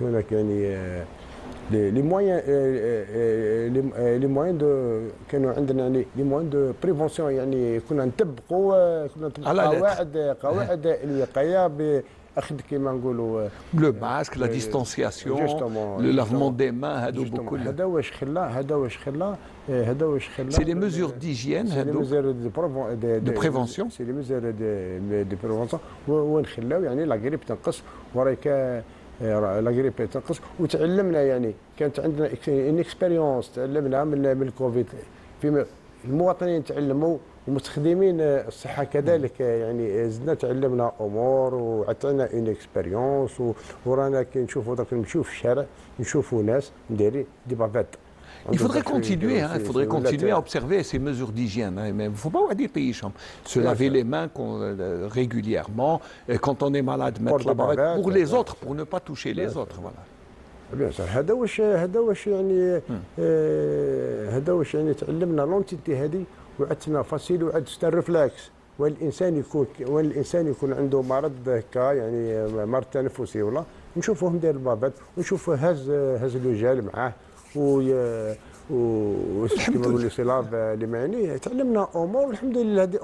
هناك يعني لي موين دو كانوا عندنا يعني لي موين دو بريفونسيون يعني كنا نطبقوا قواعد الوقايه باخذ كما نقولوا لو ماسك لا ديستانسياسيون لو لافمون دي مان هادو بكل هذا واش خلا سي لي ميزور ديجيين هادو دو بريفونسيون سي لي ميزور دو بريفونسيون وين خلاو يعني لا غريب تنقص وراك لا غريب تنقص. وتعلمنا يعني كانت عندنا ان اكسبيريونس تعلمنا من الكوفيد في المواطنين تعلموا ومستخدمين الصحه كذلك يعني زدنا تعلمنا امور وعطينا ان اكسبيريونس. ورانا كي نشوفوا درك نمشيو في الشارع نشوفوا ناس مديرين دي بافات. Il faudrait continuer à observer ces mesures d'hygiène. Mais il ne faut pas se laver les mains régulièrement. Et quand on est malade, mettre la bavette pour les autres, pour ne pas toucher les autres. Voilà. Bien sûr. هذا واش يعني تعلمنا لونتيتي هذه وعدتنا فاسيل وعدت الريفلاكس. والانسان يكون عنده مرض هكا يعني مرض تنفسي ولا نشوفوه داير البابات ونشوفوه هاز لو جال معاه كما نقولوا صلاب لمعني. تعلمنا امور والحمد لله هذه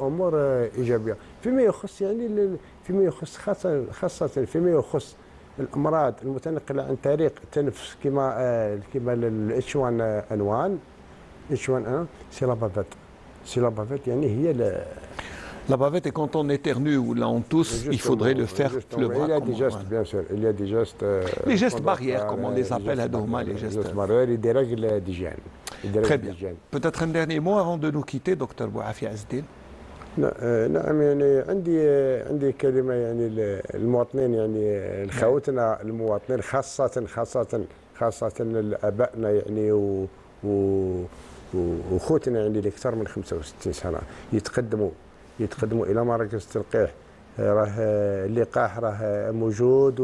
امور ايجابيه فيما يخص يعني فيما يخص خاصه فيما يخص الامراض المتنقله عن طريق التنفس كما الاتش 1 ان سي لا بافيت يعني هي La bavette, et quand on éternue ou là on tousse, il faudrait le faire le bras. Il y a des gestes, bien sûr. Il y a des gestes. Les gestes barrières, comme on les appelle à Douma, les gestes barrières. Des règles d'hygiène. Très bien. Peut-être un dernier mot avant de nous quitter, docteur Bouafi Azdine. نعم يعني عندي كلمه يعني المواطنين يعني الخوتنا المواطنين خاصه ابائنا يعني وخوتنا يعني اللي اكثر من 65 سنه يتقدموا الى مراكز التلقيح. راه اللقاح راه موجود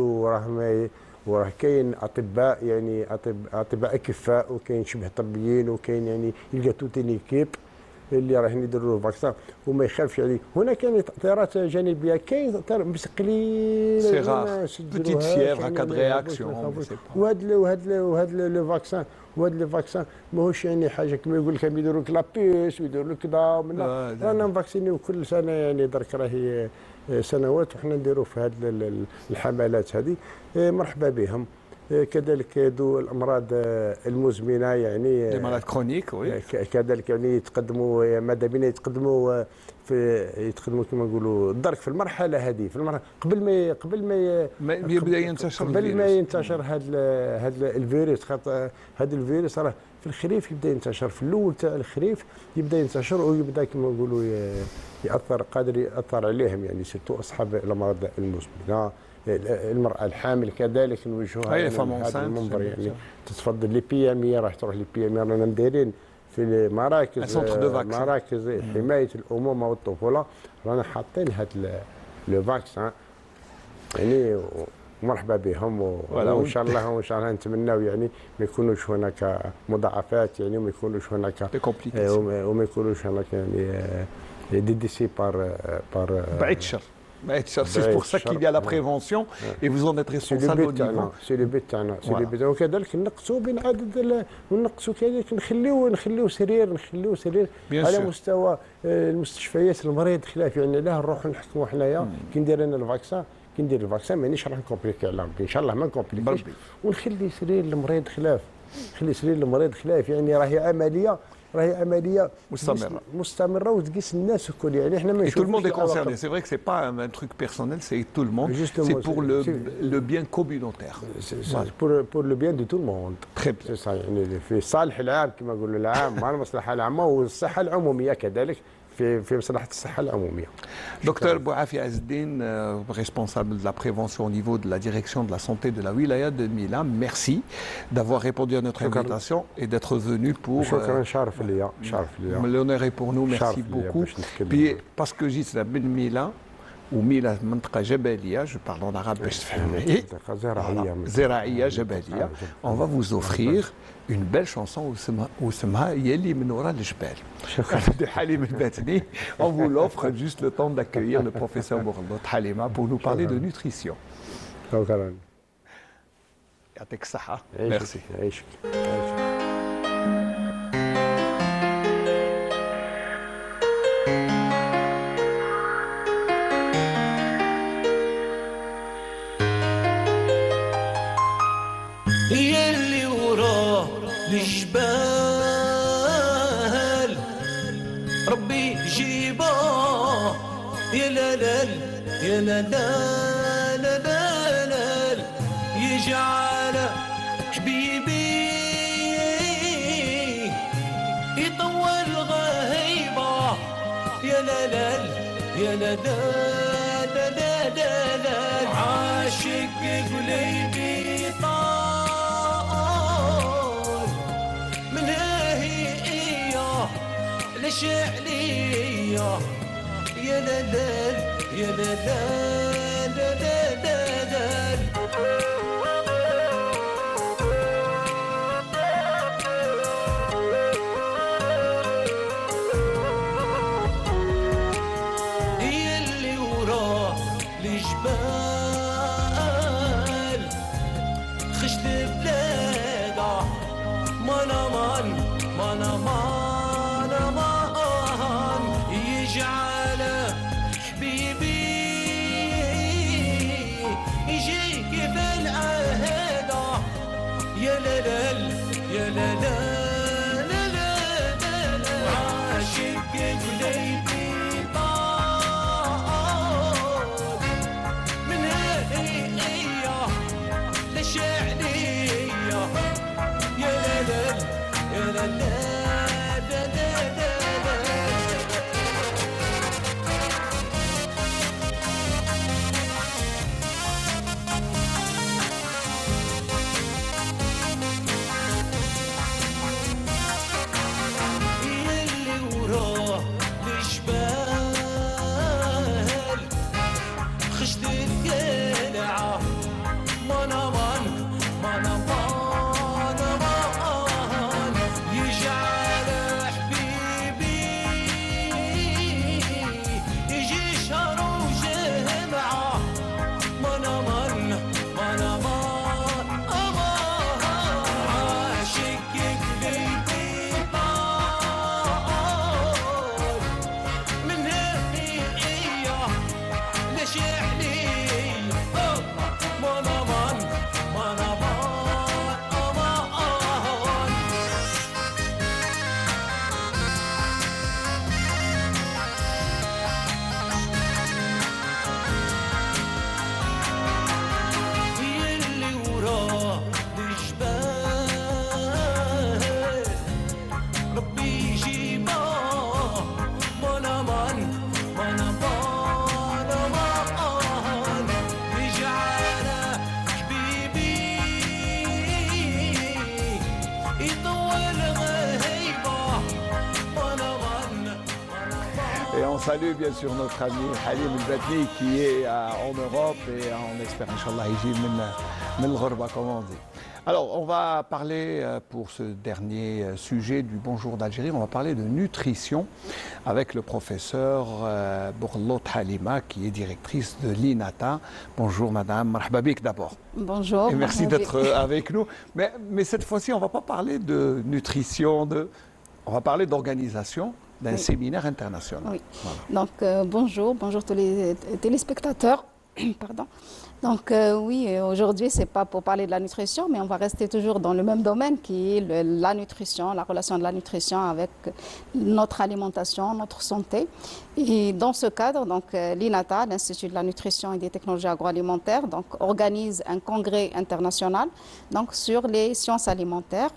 وراه كاين اطباء يعني اطباء اكفاء وكاين شبه طبيين وكاين يعني يلقى توت ليكيب اللي رايحين يديروا الفاكسان وما يخافش يعني. هنا كاين تاثيرات جانبيه كاين بس قليل سي غار بتيت فيير هكا د رياكسيون. وهاد لو فاكسان لو فاكسان ماهوش يعني حاجه كما يقول لك يديروا لك لابيس ويديروا لك كذا رانا مفاكسينيو كل سنه يعني درك راهي سنوات وحنا نديروا في هاد الحملات هذه. مرحبا بهم كذلك هذو الامراض المزمنه يعني لي مالاد كرونيك وي كذلك يعني يتقدموا ماذا بينا يتقدموا يتقدموا كما نقولوا الدرك في المرحله هذه في المرحله قبل ما يبدا ينتشر قبل ما ينتشر هذا الفيروس. خاطر هذا الفيروس راه في الخريف يبدا ينتشر، في الاول تاع الخريف يبدا ينتشر ويبدا كما نقولوا ياثر، قادر ياثر عليهم يعني سيرتو اصحاب الامراض المزمنه. المراه الحامل كذلك نوجهوها هذا المنبر يعني تتفضل لي بي ام راح تروح لي بي ام رانا مدايرين في مراكز حمايه الامومه والطفوله، رانا حاطين هذا لو فاكسان يعني مرحبا بهم وان شاء الله نتمناو يعني ما يكونوش هناك مضاعفات يعني وما يكونوش هناك وما يكونوش هناك يعني دي ديسي بعيد الشر. C'est pour ça qu'il y a la prévention et vous en êtes responsable au niveau. سي لو بيت تاعنا وكذلك نقصوا بين عدد ونقصوا كذلك نخليو سرير على مستوى المستشفيات المريض خلاف يعني لا نروحوا نحكموا حنايا كي ندير انا الفاكسان مانيش راح نكومبليكي على ربي ان شاء الله ما نكومبليكيش ونخلي سرير المريض خلاف يعني راهي عمليه مستمره وتقيس الناس الكل يعني احنا ما نشوفوش. Tout le monde est concerné. C'est vrai que c'est pas un truc personnel, c'est tout le monde. C'est pour le bien communautaire. pour le bien de tout le monde. Très bien. C'est ça يعني في صالح العام كما نقولوا العام مع المصلحه العامه والصحه العموميه كذلك في مصلحه الصحه العموميه. Docteur Bouafi Azzeddine, responsable de la prévention au niveau de la direction de la santé de la wilaya de Mila, merci d'avoir répondu à notre invitation et d'être venu pour. شرف ليا. L'honneur est pour nous, merci beaucoup. Puis parce que جيت من ميلا وميلا منطقة جبلية، je parle en arabe باش تفهمني. زراعية جبلية. On va vous offrir une belle chanson واسمها يلي من وراء الجبال. de Halim El-Batni. On vous l'offre juste le temps d'accueillir le professeur Bourlot Halima pour nous parler de nutrition. يعطيك الصحة. Merci. يلي وراه الجبال ربي جيباه يا لالال يا لالال لالال يجعل حبيبي يطول غهيبه يا لالال يا لالال لالال عاشق قليبي شعلية يا لالال يا لالال لالال يلي وراه الجبال خشت بلاده منامان يجعل حبيبي يجيك في العهادة يا لالال يا لالال عاشق قليبي طال من هي لشعلية يا لالال يا لالال شعلي salue bien sûr notre ami Halim El-Batni qui est en Europe et on espère, Inch'Allah, يجي من الغربة, comme on dit. Alors, on va parler pour ce dernier sujet du Bonjour d'Algérie, on va parler de nutrition avec le professeur Bourlot Halima qui est directrice de l'INATA. Bonjour madame, marhaba bik d'abord. Bonjour. Et merci d'être avec nous. Mais cette fois-ci, on ne va pas parler de nutrition, on va parler d'organisation d'un séminaire international. Oui. Voilà. Donc, bonjour tous les téléspectateurs. Pardon. Donc oui, aujourd'hui, ce n'est pas pour parler de la nutrition, mais on va rester toujours dans le même domaine qui est la nutrition, la relation de la nutrition avec notre alimentation, notre santé. Et dans ce cadre, donc l'INATA, l'Institut de la nutrition et des technologies agroalimentaires, donc, organise un congrès international donc, sur les sciences alimentaires.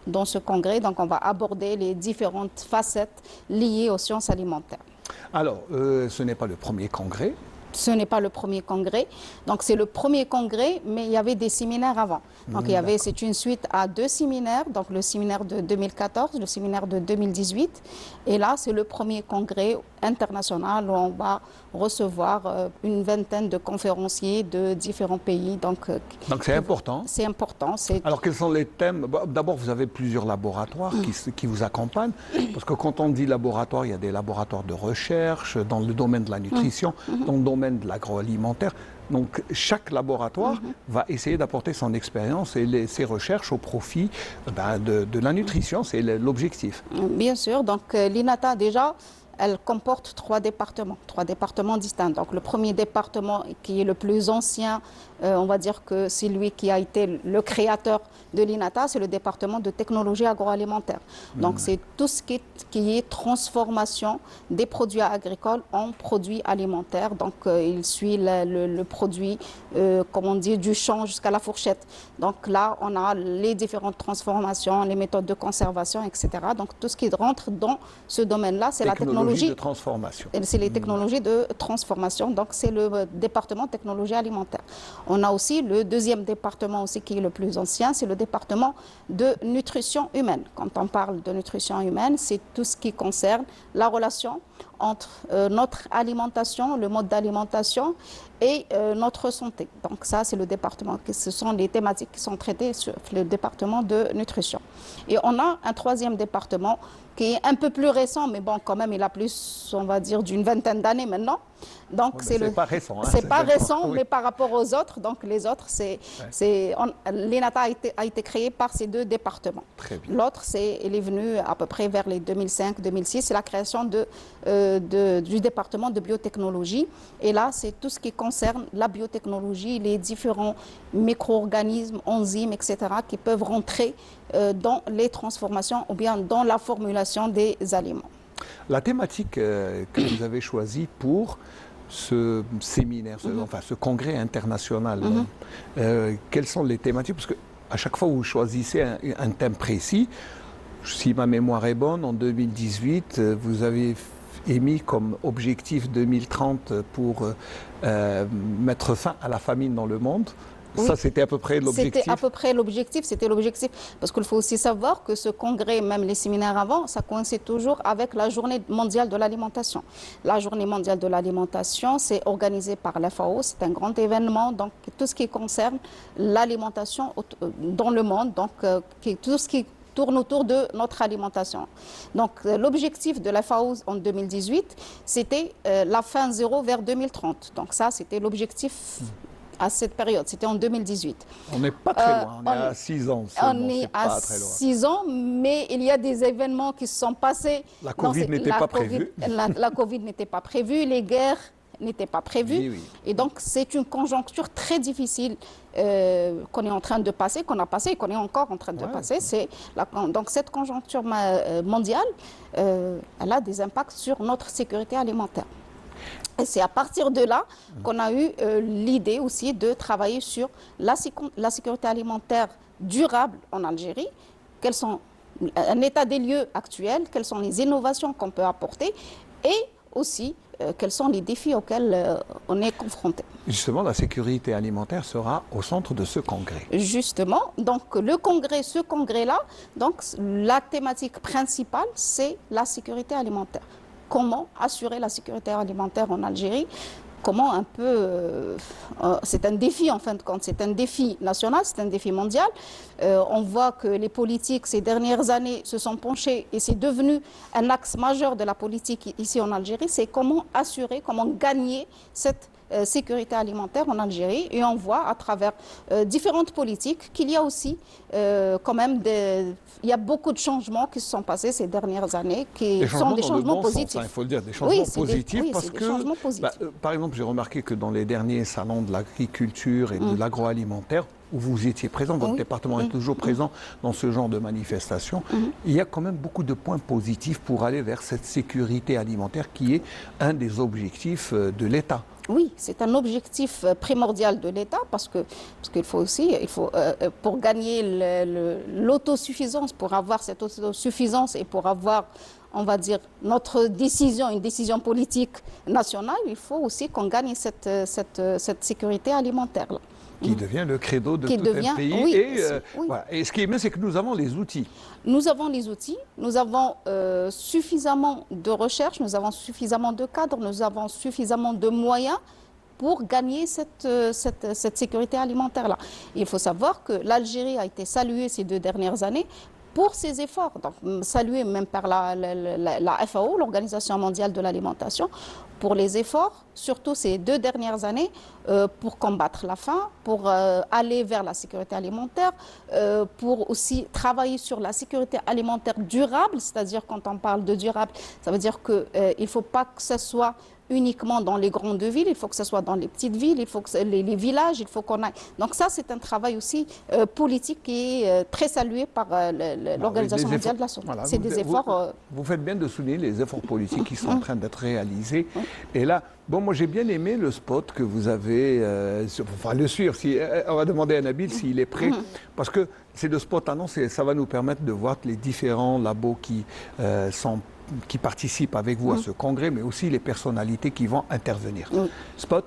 Dans ce congrès, donc, on va aborder les différentes facettes liées aux sciences alimentaires. Alors, ce n'est pas le premier congrès. Ce n'est pas le premier congrès. Donc, c'est le premier congrès, mais il y avait des séminaires avant. Donc, c'est une suite à 2 séminaires. Donc, le séminaire de 2014, le séminaire de 2018. Et là, c'est le premier congrès international où on va recevoir une vingtaine de conférenciers de différents pays. Donc c'est important. C'est important. Alors, quels sont les thèmes? D'abord, vous avez plusieurs laboratoires qui vous accompagnent. Parce que quand on dit laboratoire, il y a des laboratoires de recherche dans le domaine de la nutrition, dans le domaine de l'agroalimentaire. Donc, chaque laboratoire va essayer d'apporter son expérience et ses recherches au profit de la nutrition. C'est l'objectif. Bien sûr. Donc, l'INATA, déjà, elle comporte 3 départements distincts. Donc, le premier département, qui est le plus ancien, on va dire que c'est lui qui a été le créateur de l'INATA, c'est le département de technologie agroalimentaire. Donc, c'est tout ce qui est transformation des produits agricoles en produits alimentaires. Donc, il suit le produit, comme on dit, du champ jusqu'à la fourchette. Donc, là, on a les différentes transformations, les méthodes de conservation, etc. Donc, tout ce qui rentre dans ce domaine-là, c'est la technologie de transformation. C'est les technologies de transformation. Donc, c'est le département technologie alimentaire. On a aussi le deuxième département aussi qui est le plus ancien, c'est le département de nutrition humaine. Quand on parle de nutrition humaine, c'est tout ce qui concerne la relation entre notre alimentation, le mode d'alimentation et notre santé. Donc ça, c'est le département, ce sont les thématiques qui sont traitées sur le département de nutrition. Et on a un troisième département qui est un peu plus récent, mais bon, quand même, il a plus, on va dire, d'une vingtaine d'années maintenant. Donc c'est pas récent. Hein, c'est pas récent, mais par rapport aux autres, donc les autres, l'INATA a été créé par ces 2 départements. L'autre, il est venu à peu près vers les 2005-2006, c'est la création du département de biotechnologie. Et là, c'est tout ce qui concerne la biotechnologie, les différents micro-organismes, enzymes, etc., qui peuvent rentrer dans les transformations ou bien dans la formulation des aliments. La thématique que vous avez choisie pour ce séminaire, ce congrès international, quelles sont les thématiques? Parce qu'à chaque fois où vous choisissez un thème précis, si ma mémoire est bonne, en 2018, vous avez émis comme objectif 2030 pour mettre fin à la famine dans le monde. Oui. Ça, c'était à peu près l'objectif. C'était à peu près l'objectif, parce qu'il faut aussi savoir que ce congrès, même les séminaires avant, ça coïncide toujours avec la journée mondiale de l'alimentation. La journée mondiale de l'alimentation, c'est organisé par la FAO, c'est un grand événement, donc tout ce qui concerne l'alimentation dans le monde, donc tout ce qui tourne autour de notre alimentation. Donc l'objectif de la FAO en 2018, c'était la faim zéro vers 2030. Donc ça, c'était l'objectif à cette période, c'était en 2018. On n'est pas très loin, on est à 6 ans. On est à 6 ans, mais il y a des événements qui se sont passés. La Covid n'était pas prévue. La Covid n'était pas prévue, les guerres n'étaient pas prévues. Oui. Et donc c'est une conjoncture très difficile qu'on est en train de passer, qu'on a passé et qu'on est encore en train de passer. Donc cette conjoncture mondiale, elle a des impacts sur notre sécurité alimentaire. Et c'est à partir de là qu'on a eu l'idée aussi de travailler sur la sécurité alimentaire durable en Algérie. Quels sont un état des lieux actuel, quelles sont les innovations qu'on peut apporter et aussi quels sont les défis auxquels on est confronté. Justement, la sécurité alimentaire sera au centre de ce congrès. Justement, donc ce congrès-là, donc la thématique principale, c'est la sécurité alimentaire. comment assurer la sécurité alimentaire en Algérie. Comment un peu, c'est un défi en fin de compte, c'est un défi national, c'est un défi mondial. On voit que les politiques ces dernières années se sont penchés et c'est devenu un axe majeur de la politique ici en Algérie, c'est comment assurer, comment gagner cette sécurité alimentaire en Algérie. Et on voit à travers différentes politiques qu'il y a aussi quand même il y a beaucoup de changements qui se sont passés ces dernières années, qui sont des changements positifs. Il faut le dire, des changements positifs parce des changements positifs. Par exemple, j'ai remarqué que dans les derniers salons de l'agriculture et de l'agroalimentaire, où vous étiez présent, votre département est toujours présent dans ce genre de manifestations, il y a quand même beaucoup de points positifs pour aller vers cette sécurité alimentaire qui est un des objectifs de l'État. Oui, c'est un objectif primordial de l'État parce qu'il faut aussi, pour gagner l'autosuffisance, pour avoir cette autosuffisance et pour avoir, on va dire, notre décision, une décision politique nationale, il faut aussi qu'on gagne cette sécurité alimentaire-là. Qui devient le credo de tout un pays. Oui, voilà. Et ce qui est bien, c'est que nous avons les outils. Nous avons les outils, nous avons suffisamment de recherche, nous avons suffisamment de cadres, nous avons suffisamment de moyens pour gagner cette sécurité alimentaire-là. Il faut savoir que l'Algérie a été saluée ces 2 dernières années pour ses efforts, donc saluée même par la FAO, l'Organisation mondiale de l'alimentation, pour les efforts, surtout ces 2 dernières années, pour combattre la faim, pour aller vers la sécurité alimentaire, pour aussi travailler sur la sécurité alimentaire durable, c'est-à-dire quand on parle de durable, ça veut dire qu'il ne faut pas que ce soit uniquement dans les grandes villes, il faut que ce soit dans les petites villes, il faut que les villages, il faut qu'on aille. Donc ça, c'est un travail aussi politique qui est très salué par l'Organisation mondiale de la santé. Voilà, c'est des efforts... Vous faites bien de souligner les efforts politiques qui sont en train d'être réalisés. Et là, bon, moi j'ai bien aimé le spot que vous avez, enfin le suivre, on va demander à Nabil s'il est prêt, parce que c'est le spot annonce et ça va nous permettre de voir les différents labos qui participent avec vous à ce congrès, mais aussi les personnalités qui vont intervenir. Spot.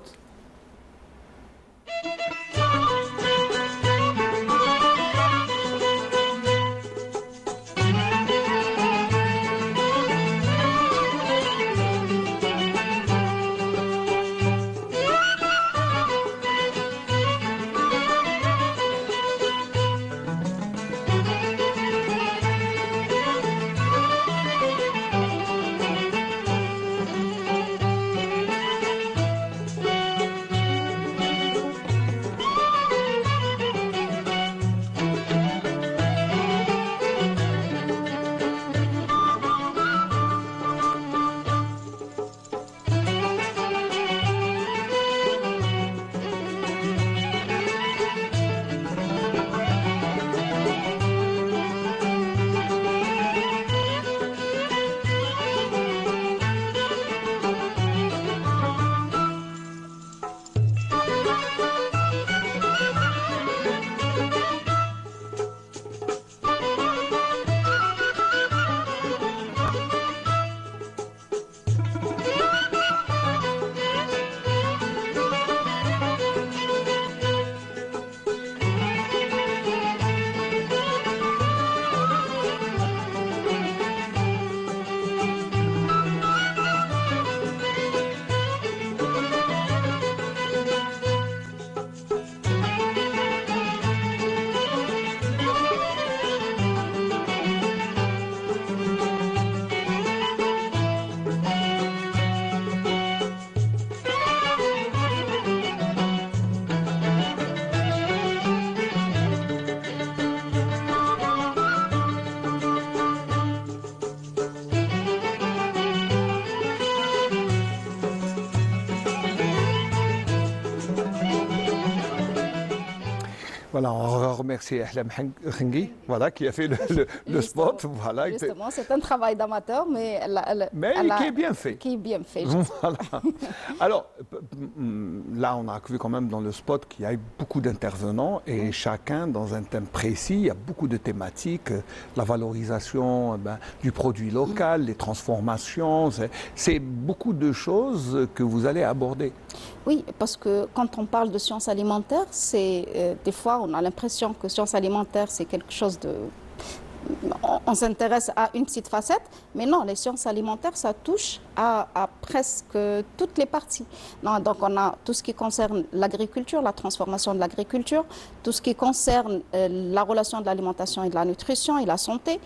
Voilà, on remercie Ahlam Khenghi, voilà, qui a fait le spot. Voilà. Justement, c'est un travail d'amateur, mais qui est bien fait. Qui est bien fait. Voilà. Alors, là, on a vu quand même dans le spot qu'il y a eu beaucoup d'intervenants et chacun dans un thème précis. Il y a beaucoup de thématiques, la valorisation du produit local, les transformations. C'est beaucoup de choses que vous allez aborder. Oui, parce que quand on parle de sciences alimentaires, c'est des fois on a l'impression que sciences alimentaires c'est quelque chose de on s'intéresse à une petite facette, mais non, les sciences alimentaires, ça touche à presque toutes les parties. Non, donc on a tout ce qui concerne l'agriculture, la transformation de l'agriculture, tout ce qui concerne la relation de l'alimentation et de la nutrition et la santé,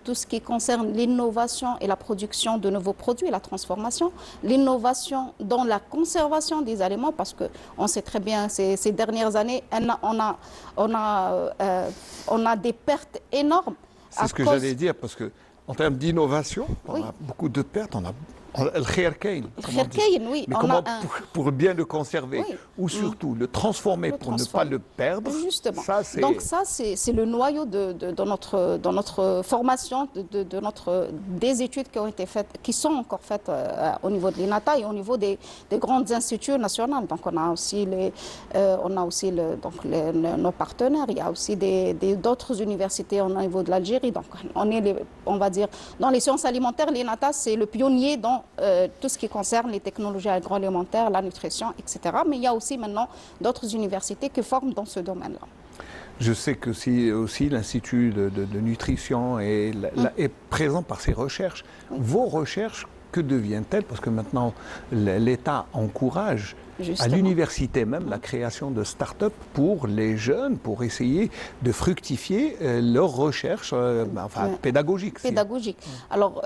tout ce qui concerne l'innovation et la production de nouveaux produits et la transformation, l'innovation dans la conservation des aliments, parce qu'on sait très bien, ces dernières années, on a des pertes énormes. C'est ce que j'allais dire, parce qu'en termes d'innovation, on a beaucoup de pertes, on a le khayr kayn, oui. Mais comment pour bien le conserver, ou surtout le transformer pour ne pas le perdre. Justement. Donc ça, c'est le noyau de notre formation, des études qui ont été faites, qui sont encore faites au niveau de l'INATA et au niveau des grandes instituts nationaux. Donc on a aussi nos partenaires. Il y a aussi d'autres universités au niveau de l'Algérie. Donc on va dire, dans les sciences alimentaires, l'INATA, c'est le pionnier dans tout ce qui concerne les technologies agroalimentaires, la nutrition, etc. Mais il y a aussi maintenant d'autres universités qui forment dans ce domaine-là. Je sais que aussi l'Institut de nutrition est présent par ses recherches. Vos recherches, que deviennent-elles? Parce que maintenant, l'État encourage à l'université même la création de start-up pour les jeunes, pour essayer de fructifier leurs recherches pédagogiques. Alors,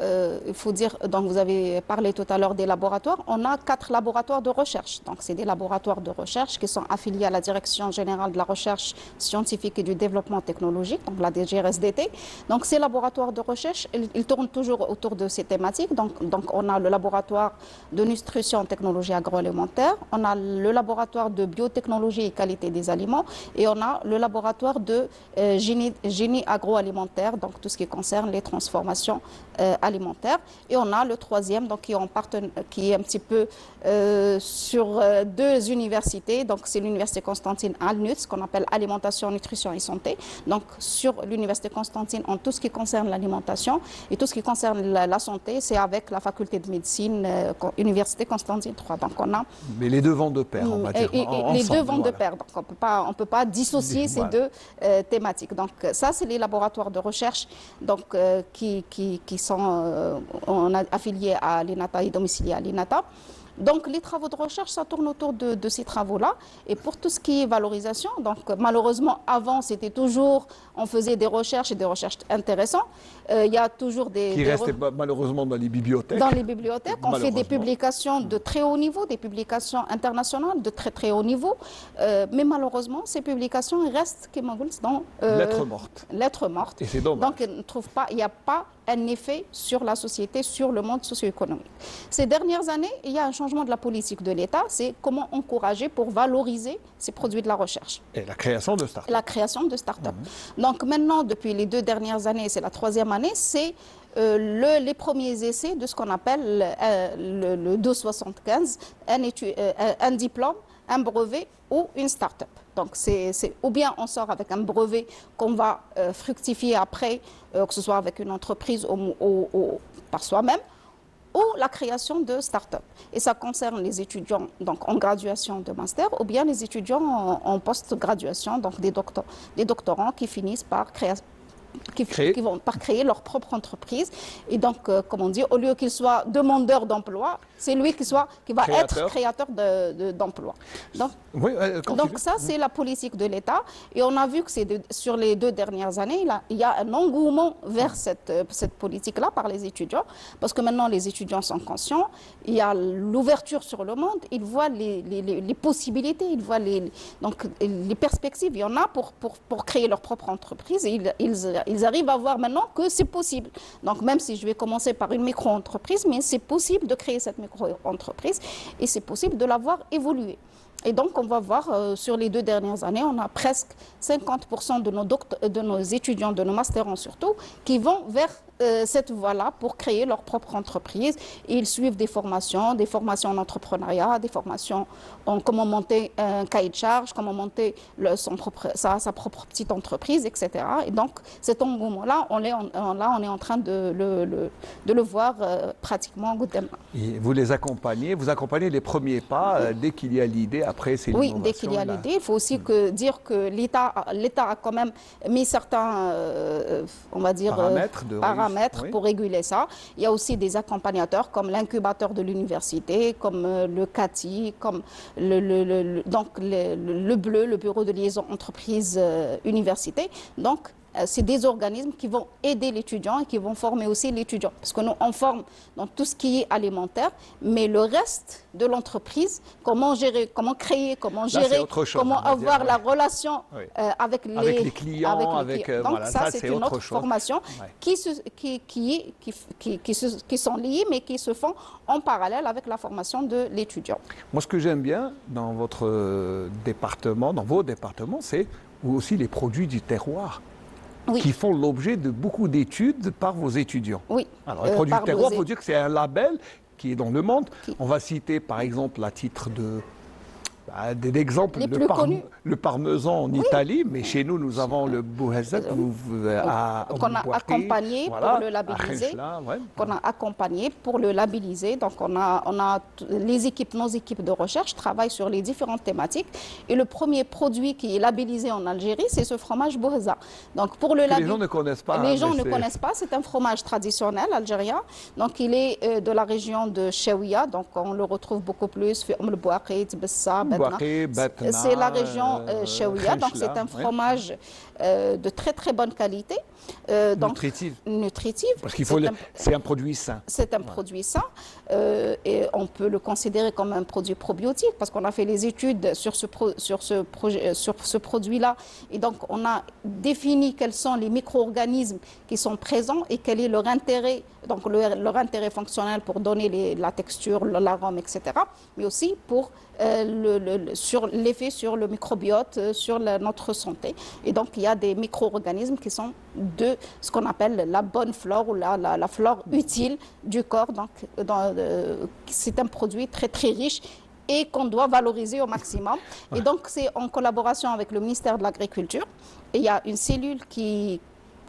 il faut dire, donc vous avez parlé tout à l'heure des laboratoires. On a 4 laboratoires de recherche. Donc, c'est des laboratoires de recherche qui sont affiliés à la Direction générale de la recherche scientifique et du développement technologique, donc la DGRSDT. Donc, ces laboratoires de recherche, ils tournent toujours autour de ces thématiques. Donc on a le laboratoire de nutrition et technologie agroalimentaire, on a le laboratoire de biotechnologie et qualité des aliments et on a le laboratoire de génie agroalimentaire, donc tout ce qui concerne les transformations alimentaires. Et on a le 3e, donc qui est un petit peu sur 2 universités, donc c'est l'université Constantine Al-Nuts, qu'on appelle alimentation, nutrition et santé. Donc sur l'université Constantine, en tout ce qui concerne l'alimentation et tout ce qui concerne la santé, c'est avec la faculté de médecine, université Constantine 3. Donc on a. Mais les deux vont de pair, on va dire. Les deux vont de pair. Donc on peut pas dissocier ces deux thématiques. Donc ça, c'est les laboratoires de recherche, donc qui sont affiliés à l'INATA et domiciliés à l'INATA. Donc les travaux de recherche, ça tourne autour de ces travaux-là. Et pour tout ce qui est valorisation, donc malheureusement avant c'était toujours, on faisait des recherches et des recherches intéressantes. Il y a toujours qui restaient malheureusement dans les bibliothèques. Dans les bibliothèques, on fait des publications de très haut niveau, des publications internationales de très très haut niveau. Mais malheureusement, ces publications restent dans lettres mortes. Et c'est dommage. Donc il n'y a pas un effet sur la société, sur le monde socio-économique. Ces dernières années, il y a un changement de la politique de l'État, c'est comment encourager pour valoriser ces produits de la recherche. Et la création de start-up. La création de start-up. Donc maintenant, depuis les 2 dernières années, c'est la 3e année, c'est les premiers essais de ce qu'on appelle le 275, un diplôme, un brevet ou une start-up. Donc ou bien on sort avec un brevet qu'on va fructifier après, que ce soit avec une entreprise ou par soi-même, ou la création de start-up. Et ça concerne les étudiants donc, en graduation de master ou bien les étudiants en post-graduation, donc des doctorants qui finissent par créer leur propre entreprise. Et donc, comme on dit, au lieu qu'il soit demandeur d'emploi, c'est lui qui va être créateur d'emploi. Donc ça, c'est la politique de l'État. Et on a vu que sur les 2 dernières années, il y a un engouement vers cette politique-là par les étudiants. Parce que maintenant, les étudiants sont conscients. Il y a l'ouverture sur le monde. Ils voient les possibilités, ils voient les perspectives. Il y en a pour créer leur propre entreprise. Et ils arrivent à voir maintenant que c'est possible. Donc même si je vais commencer par une micro-entreprise, mais c'est possible de créer cette micro-entreprise et c'est possible de la voir évoluer. Et donc, on va voir, sur les 2 dernières années, on a presque 50% de nos étudiants, de nos mastérants surtout, qui vont vers cette voie-là pour créer leur propre entreprise. Et ils suivent des formations en entrepreneuriat, des formations en comment monter un cahier de charge, comment monter sa propre petite entreprise, etc. Et donc, cet engouement-là, on est en train de le voir pratiquement au bout des mains. Et vous les accompagnez, les premiers pas dès qu'il y a l'idée après c'est Oui, l'innovation. dès qu'il y a l'idée, il faut aussi dire que l'État a quand même mis certains, on va dire, paramètres pour réguler ça. Il y a aussi des accompagnateurs comme l'incubateur de l'université, comme le CATI, comme le BLEU, le Bureau de liaison entreprise-université. Donc, c'est des organismes qui vont aider l'étudiant et qui vont former aussi l'étudiant. Parce que nous, on forme dans tout ce qui est alimentaire, mais le reste de l'entreprise, comment gérer, comment créer, comment gérer, comment avoir la relation avec les clients. Donc ça, c'est une autre formation qui sont liées, mais qui se font en parallèle avec la formation de l'étudiant. Moi, ce que j'aime bien dans votre département, dans vos départements, c'est aussi les produits du terroir. Qui font l'objet de beaucoup d'études par vos étudiants. Oui. Alors, les produits du terroir, il faut dire que c'est un label qui est dans le monde. On va citer, par exemple, à titre d'exemple, le parmesan en Italie, mais chez nous, nous avons le Bouhazat qu'on a accompagné pour le labelliser. Qu'on a accompagné pour le labelliser. Donc, nos équipes de recherche travaillent sur les différentes thématiques. Et le premier produit qui est labellisé en Algérie, c'est ce fromage Bouhazat. Donc, pour le les gens ne connaissent pas. Les gens ne connaissent pas. C'est un fromage traditionnel algérien. Donc, il est de la région de Chaouia. Donc, on le retrouve beaucoup plus. Le Bouakit, Bessa, c'est la région Chaouia, donc c'est un fromage de très très bonne qualité. Nutritive. Parce qu'il faut c'est un produit sain. C'est un produit sain et on peut le considérer comme un produit probiotique parce qu'on a fait les études sur ce produit-là et donc on a défini quels sont les micro-organismes qui sont présents et quel est leur intérêt, donc leur intérêt fonctionnel pour donner la texture, l'arôme, etc. Mais aussi pour sur l'effet sur le microbiote, sur notre santé. Et donc, il y a des micro-organismes qui sont de ce qu'on appelle la bonne flore ou la flore utile du corps. Donc, c'est un produit très, très riche et qu'on doit valoriser au maximum. Et donc, c'est en collaboration avec le ministère de l'Agriculture. Et il y a une cellule qui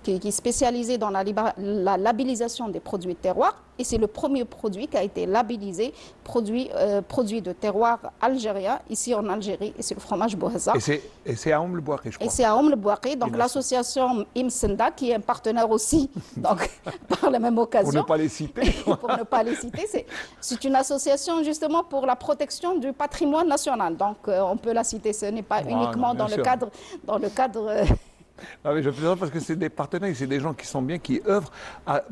est spécialisée dans la labellisation des produits de terroir. Et c'est le premier produit qui a été labellisé, produit de terroir algérien, ici en Algérie. Et c'est le fromage Bouhazat. Et c'est à Oum-le-Bouakhi, je crois. Et c'est à Oum-le-Bouakhi, donc l'association Imsenda, qui est un partenaire aussi, donc par la même occasion. Pour ne pas les citer. Pour ne pas les citer. C'est une association justement pour la protection du patrimoine national. Donc on peut la citer, ce n'est pas uniquement dans le cadre Non, mais je plaisante parce que c'est des partenaires, c'est des gens qui sont bien, qui œuvrent à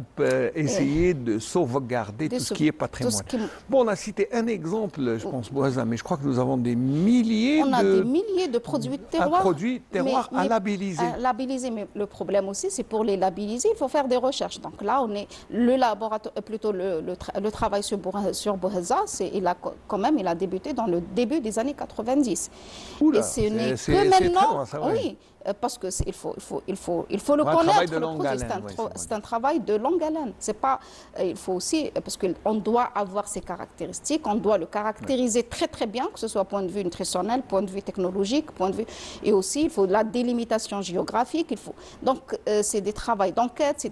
essayer de sauvegarder tout ce qui est patrimoine. Bon, on a cité un exemple, je pense, Bouhazat, mais je crois que nous avons des milliers des milliers de produits de terroir. Produits terroir à labelliser. À labelliser, mais le problème aussi, c'est pour les labelliser, il faut faire des recherches. Donc là, on est le laboratoire, plutôt le travail sur Bouhazat, il a débuté dans le début des années 90. Oula, et ce n'est que maintenant, oui. Parce qu'il faut le connaître, le produit. C'est un travail de longue haleine. C'est pas, il faut aussi, parce qu'on doit avoir ses caractéristiques, on doit le caractériser très très bien, que ce soit point de vue nutritionnel, point de vue technologique, point de vue, et aussi il faut la délimitation géographique. Donc c'est des travaux d'enquête,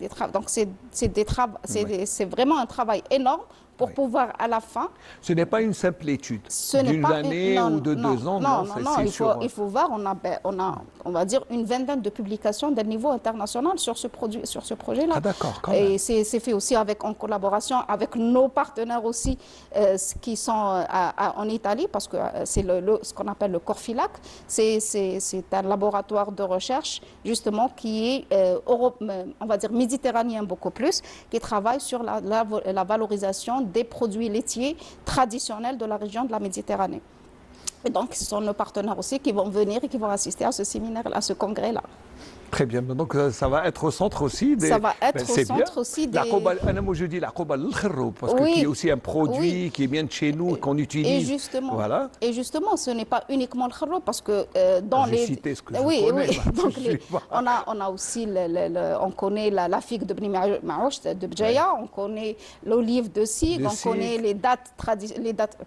c'est vraiment un travail énorme. Pour pouvoir à la fin... Ce n'est pas une simple étude d'une année ou de 2 ans. Non, il faut voir, on va dire une vingtaine de publications d'un niveau international sur ce projet-là. Ah d'accord, quand même. Et c'est fait aussi en collaboration avec nos partenaires aussi qui sont en Italie, parce que c'est ce qu'on appelle le Corfilac. C'est un laboratoire de recherche justement qui est, on va dire, méditerranéen beaucoup plus, qui travaille sur la valorisation des produits laitiers traditionnels de la région de la Méditerranée. Et donc, ce sont nos partenaires aussi qui vont venir et qui vont assister à ce séminaire, à ce congrès-là. Très bien, donc ça va être au centre aussi des... Ça va être au centre aussi des... Moi je dis la koba al-kharroub, parce que qui est aussi un produit qui est bien de chez nous, qu'on utilise. Et justement, ce n'est pas uniquement le kharroub, parce que dans les... Cité ce que je connais. Donc on a aussi, on connaît la figue de Bni Maouch, de Bjaya, on connaît l'olive de Sig, on connaît les dates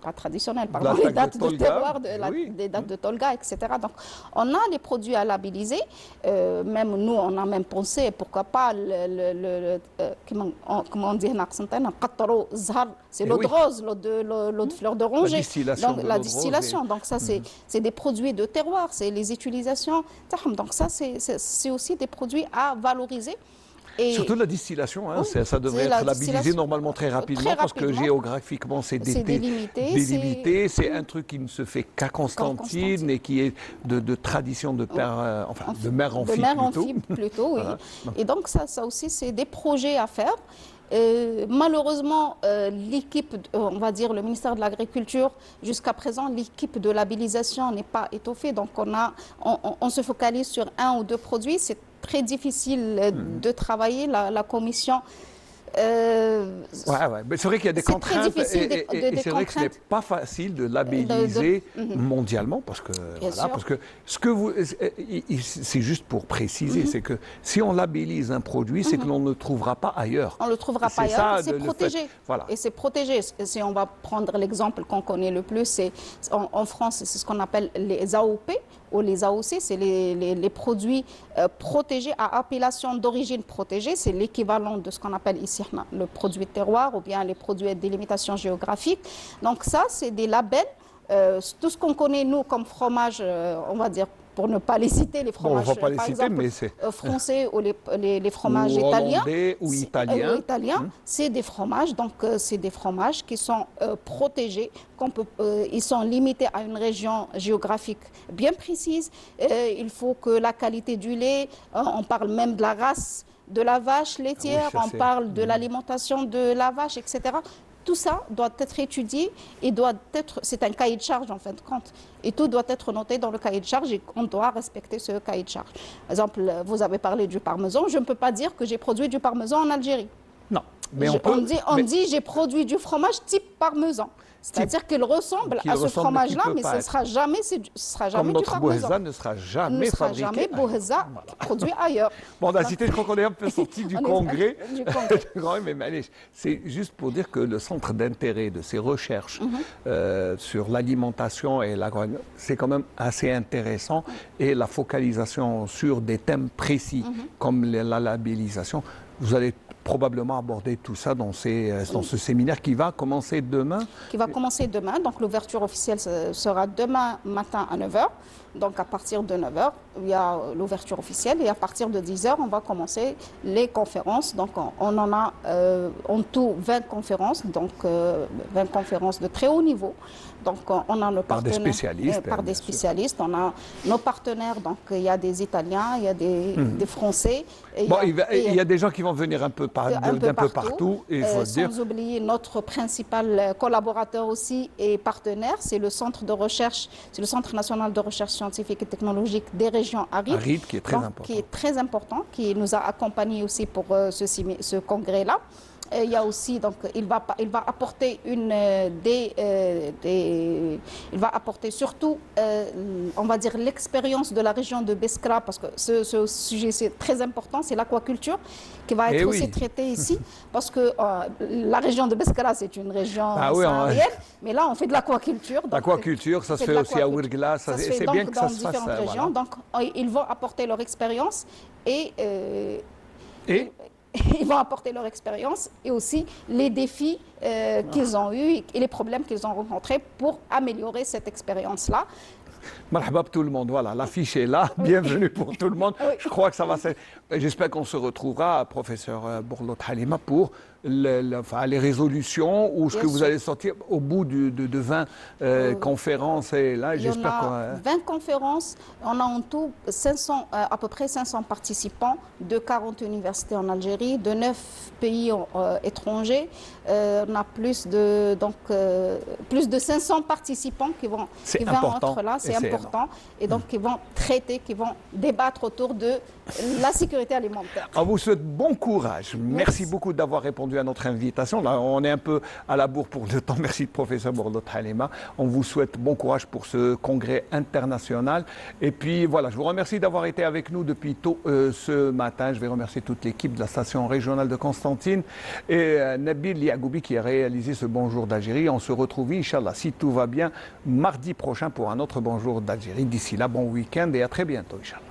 pas traditionnelles, pardon, les dates de terroir, des dates de Tolga, etc. Donc on a les produits à labelliser, même nous, on a même pensé, pourquoi pas, comment on dit, c'est l'eau de rose, l'eau de fleur d'oranger. Donc la distillation. Donc ça, c'est des produits de terroir, c'est les utilisations. Donc ça, c'est aussi des produits à valoriser. Et surtout la distillation, hein, ça devrait être labellisé normalement très rapidement, parce que géographiquement c'est délimité. C'est un truc qui ne se fait qu'à Constantine et qui est de tradition de père, de mère en fille plutôt. Oui. Voilà. Et donc ça aussi c'est des projets à faire. Malheureusement, l'équipe, on va dire le ministère de l'Agriculture, jusqu'à présent, l'équipe de labellisation n'est pas étoffée. Donc on se focalise sur 1 ou 2 produits. C'est très difficile de travailler. La commission... Mais c'est vrai qu'il y a des contraintes et c'est vrai que ce n'est pas facile de labelliser mondialement parce que ce que vous, c'est juste pour préciser, c'est que si on labellise un produit, c'est que l'on ne trouvera pas ailleurs. On ne le trouvera pas ailleurs, c'est protégé. Voilà. Et c'est protégé. Si on va prendre l'exemple qu'on connaît le plus, c'est en France, c'est ce qu'on appelle les AOP. Ou les AOC, c'est les produits protégés à appellation d'origine protégée. C'est l'équivalent de ce qu'on appelle ici le produit terroir ou bien les produits de délimitation géographique. Donc ça, c'est des labels. Tout ce qu'on connaît, nous, comme fromage, on va dire, pour ne pas les citer, les fromages par exemple, français ou les fromages italiens. Ou italiens. C'est des fromages, donc c'est des fromages qui sont protégés, ils sont limités à une région géographique bien précise. Il faut que la qualité du lait, on parle même de la race de la vache laitière, on parle de l'alimentation de la vache, etc. Tout ça doit être étudié et c'est un cahier de charge en fin de compte. Et tout doit être noté dans le cahier de charge et on doit respecter ce cahier de charge. Par exemple, vous avez parlé du parmesan. Je ne peux pas dire que j'ai produit du parmesan en Algérie. Non. Mais on dit j'ai produit du fromage type parmesan. C'est-à-dire qu'il ressemble à ce fromage-là, mais ce ne sera jamais, comme du parmesan. Comme notre boheza ne sera jamais fabriqué. Ne sera jamais boheza produit ailleurs. Bon, on a cité, je crois qu'on est un peu sorti du congrès. Mais c'est juste pour dire que le centre d'intérêt de ces recherches sur l'alimentation et l'agroalimentaire, c'est quand même assez intéressant. Et la focalisation sur des thèmes précis, comme la labellisation, vous allez probablement aborder tout ça dans ce séminaire qui va commencer demain. Qui va commencer demain. Donc l'ouverture officielle sera demain matin à 9h. Donc à partir de 9h, il y a l'ouverture officielle et à partir de 10h, on va commencer les conférences. Donc on en a en tout 20 conférences, donc 20 conférences de très haut niveau. Donc on a nos partenaires, par des spécialistes. On a nos partenaires, donc il y a des Italiens, il y a des Français. Il y a des gens qui vont venir d'un peu partout. Et sans oublier notre principal collaborateur aussi et partenaire, c'est le centre de recherche, c'est le Centre national de recherche scientifique et technologique des régions arides, qui est très important. Qui est très important, qui nous a accompagnés aussi pour ce congrès-là. Il y a aussi, donc, il va apporter il va apporter surtout, on va dire, l'expérience de la région de Beskra, parce que ce sujet, c'est très important, c'est l'aquaculture qui va être aussi traitée ici, parce que la région de Beskra, c'est une région saharienne, mais là, on fait de l'aquaculture. L'aquaculture, ça se fait aussi à Ouirgla, c'est bien que ça se fasse. Dans différentes régions, donc, ils vont apporter leur expérience et ils vont apporter leur expérience et aussi les défis qu'ils ont eus et les problèmes qu'ils ont rencontrés pour améliorer cette expérience-là. Marhaba tout le monde, voilà, l'affiche est là, bienvenue pour tout le monde. Je crois que ça va se... J'espère qu'on se retrouvera, professeur Borlot Halima, pour les résolutions ou ce que vous allez sortir au bout de 20 conférences. Et là, j'espère qu'on... 20 conférences, on a en tout à peu près 500 participants de 40 universités en Algérie, de 9 pays étrangers. On a plus de 500 participants qui vont être là, c'est important. Et donc, qui vont traiter, qui vont débattre autour de la sécurité alimentaire. On vous souhaite bon courage. Merci beaucoup d'avoir répondu à notre invitation. Là, on est un peu à la bourre pour le temps. Merci, professeur Borlot Halima. On vous souhaite bon courage pour ce congrès international. Et puis, voilà, je vous remercie d'avoir été avec nous depuis tôt ce matin. Je vais remercier toute l'équipe de la station régionale de Constantine et Nabil Liagoubi qui a réalisé ce Bonjour d'Algérie. On se retrouve, Inch'Allah, si tout va bien, mardi prochain pour un autre Bonjour d'Algérie. D'ici là, bon week-end et à très bientôt, Inch'Allah.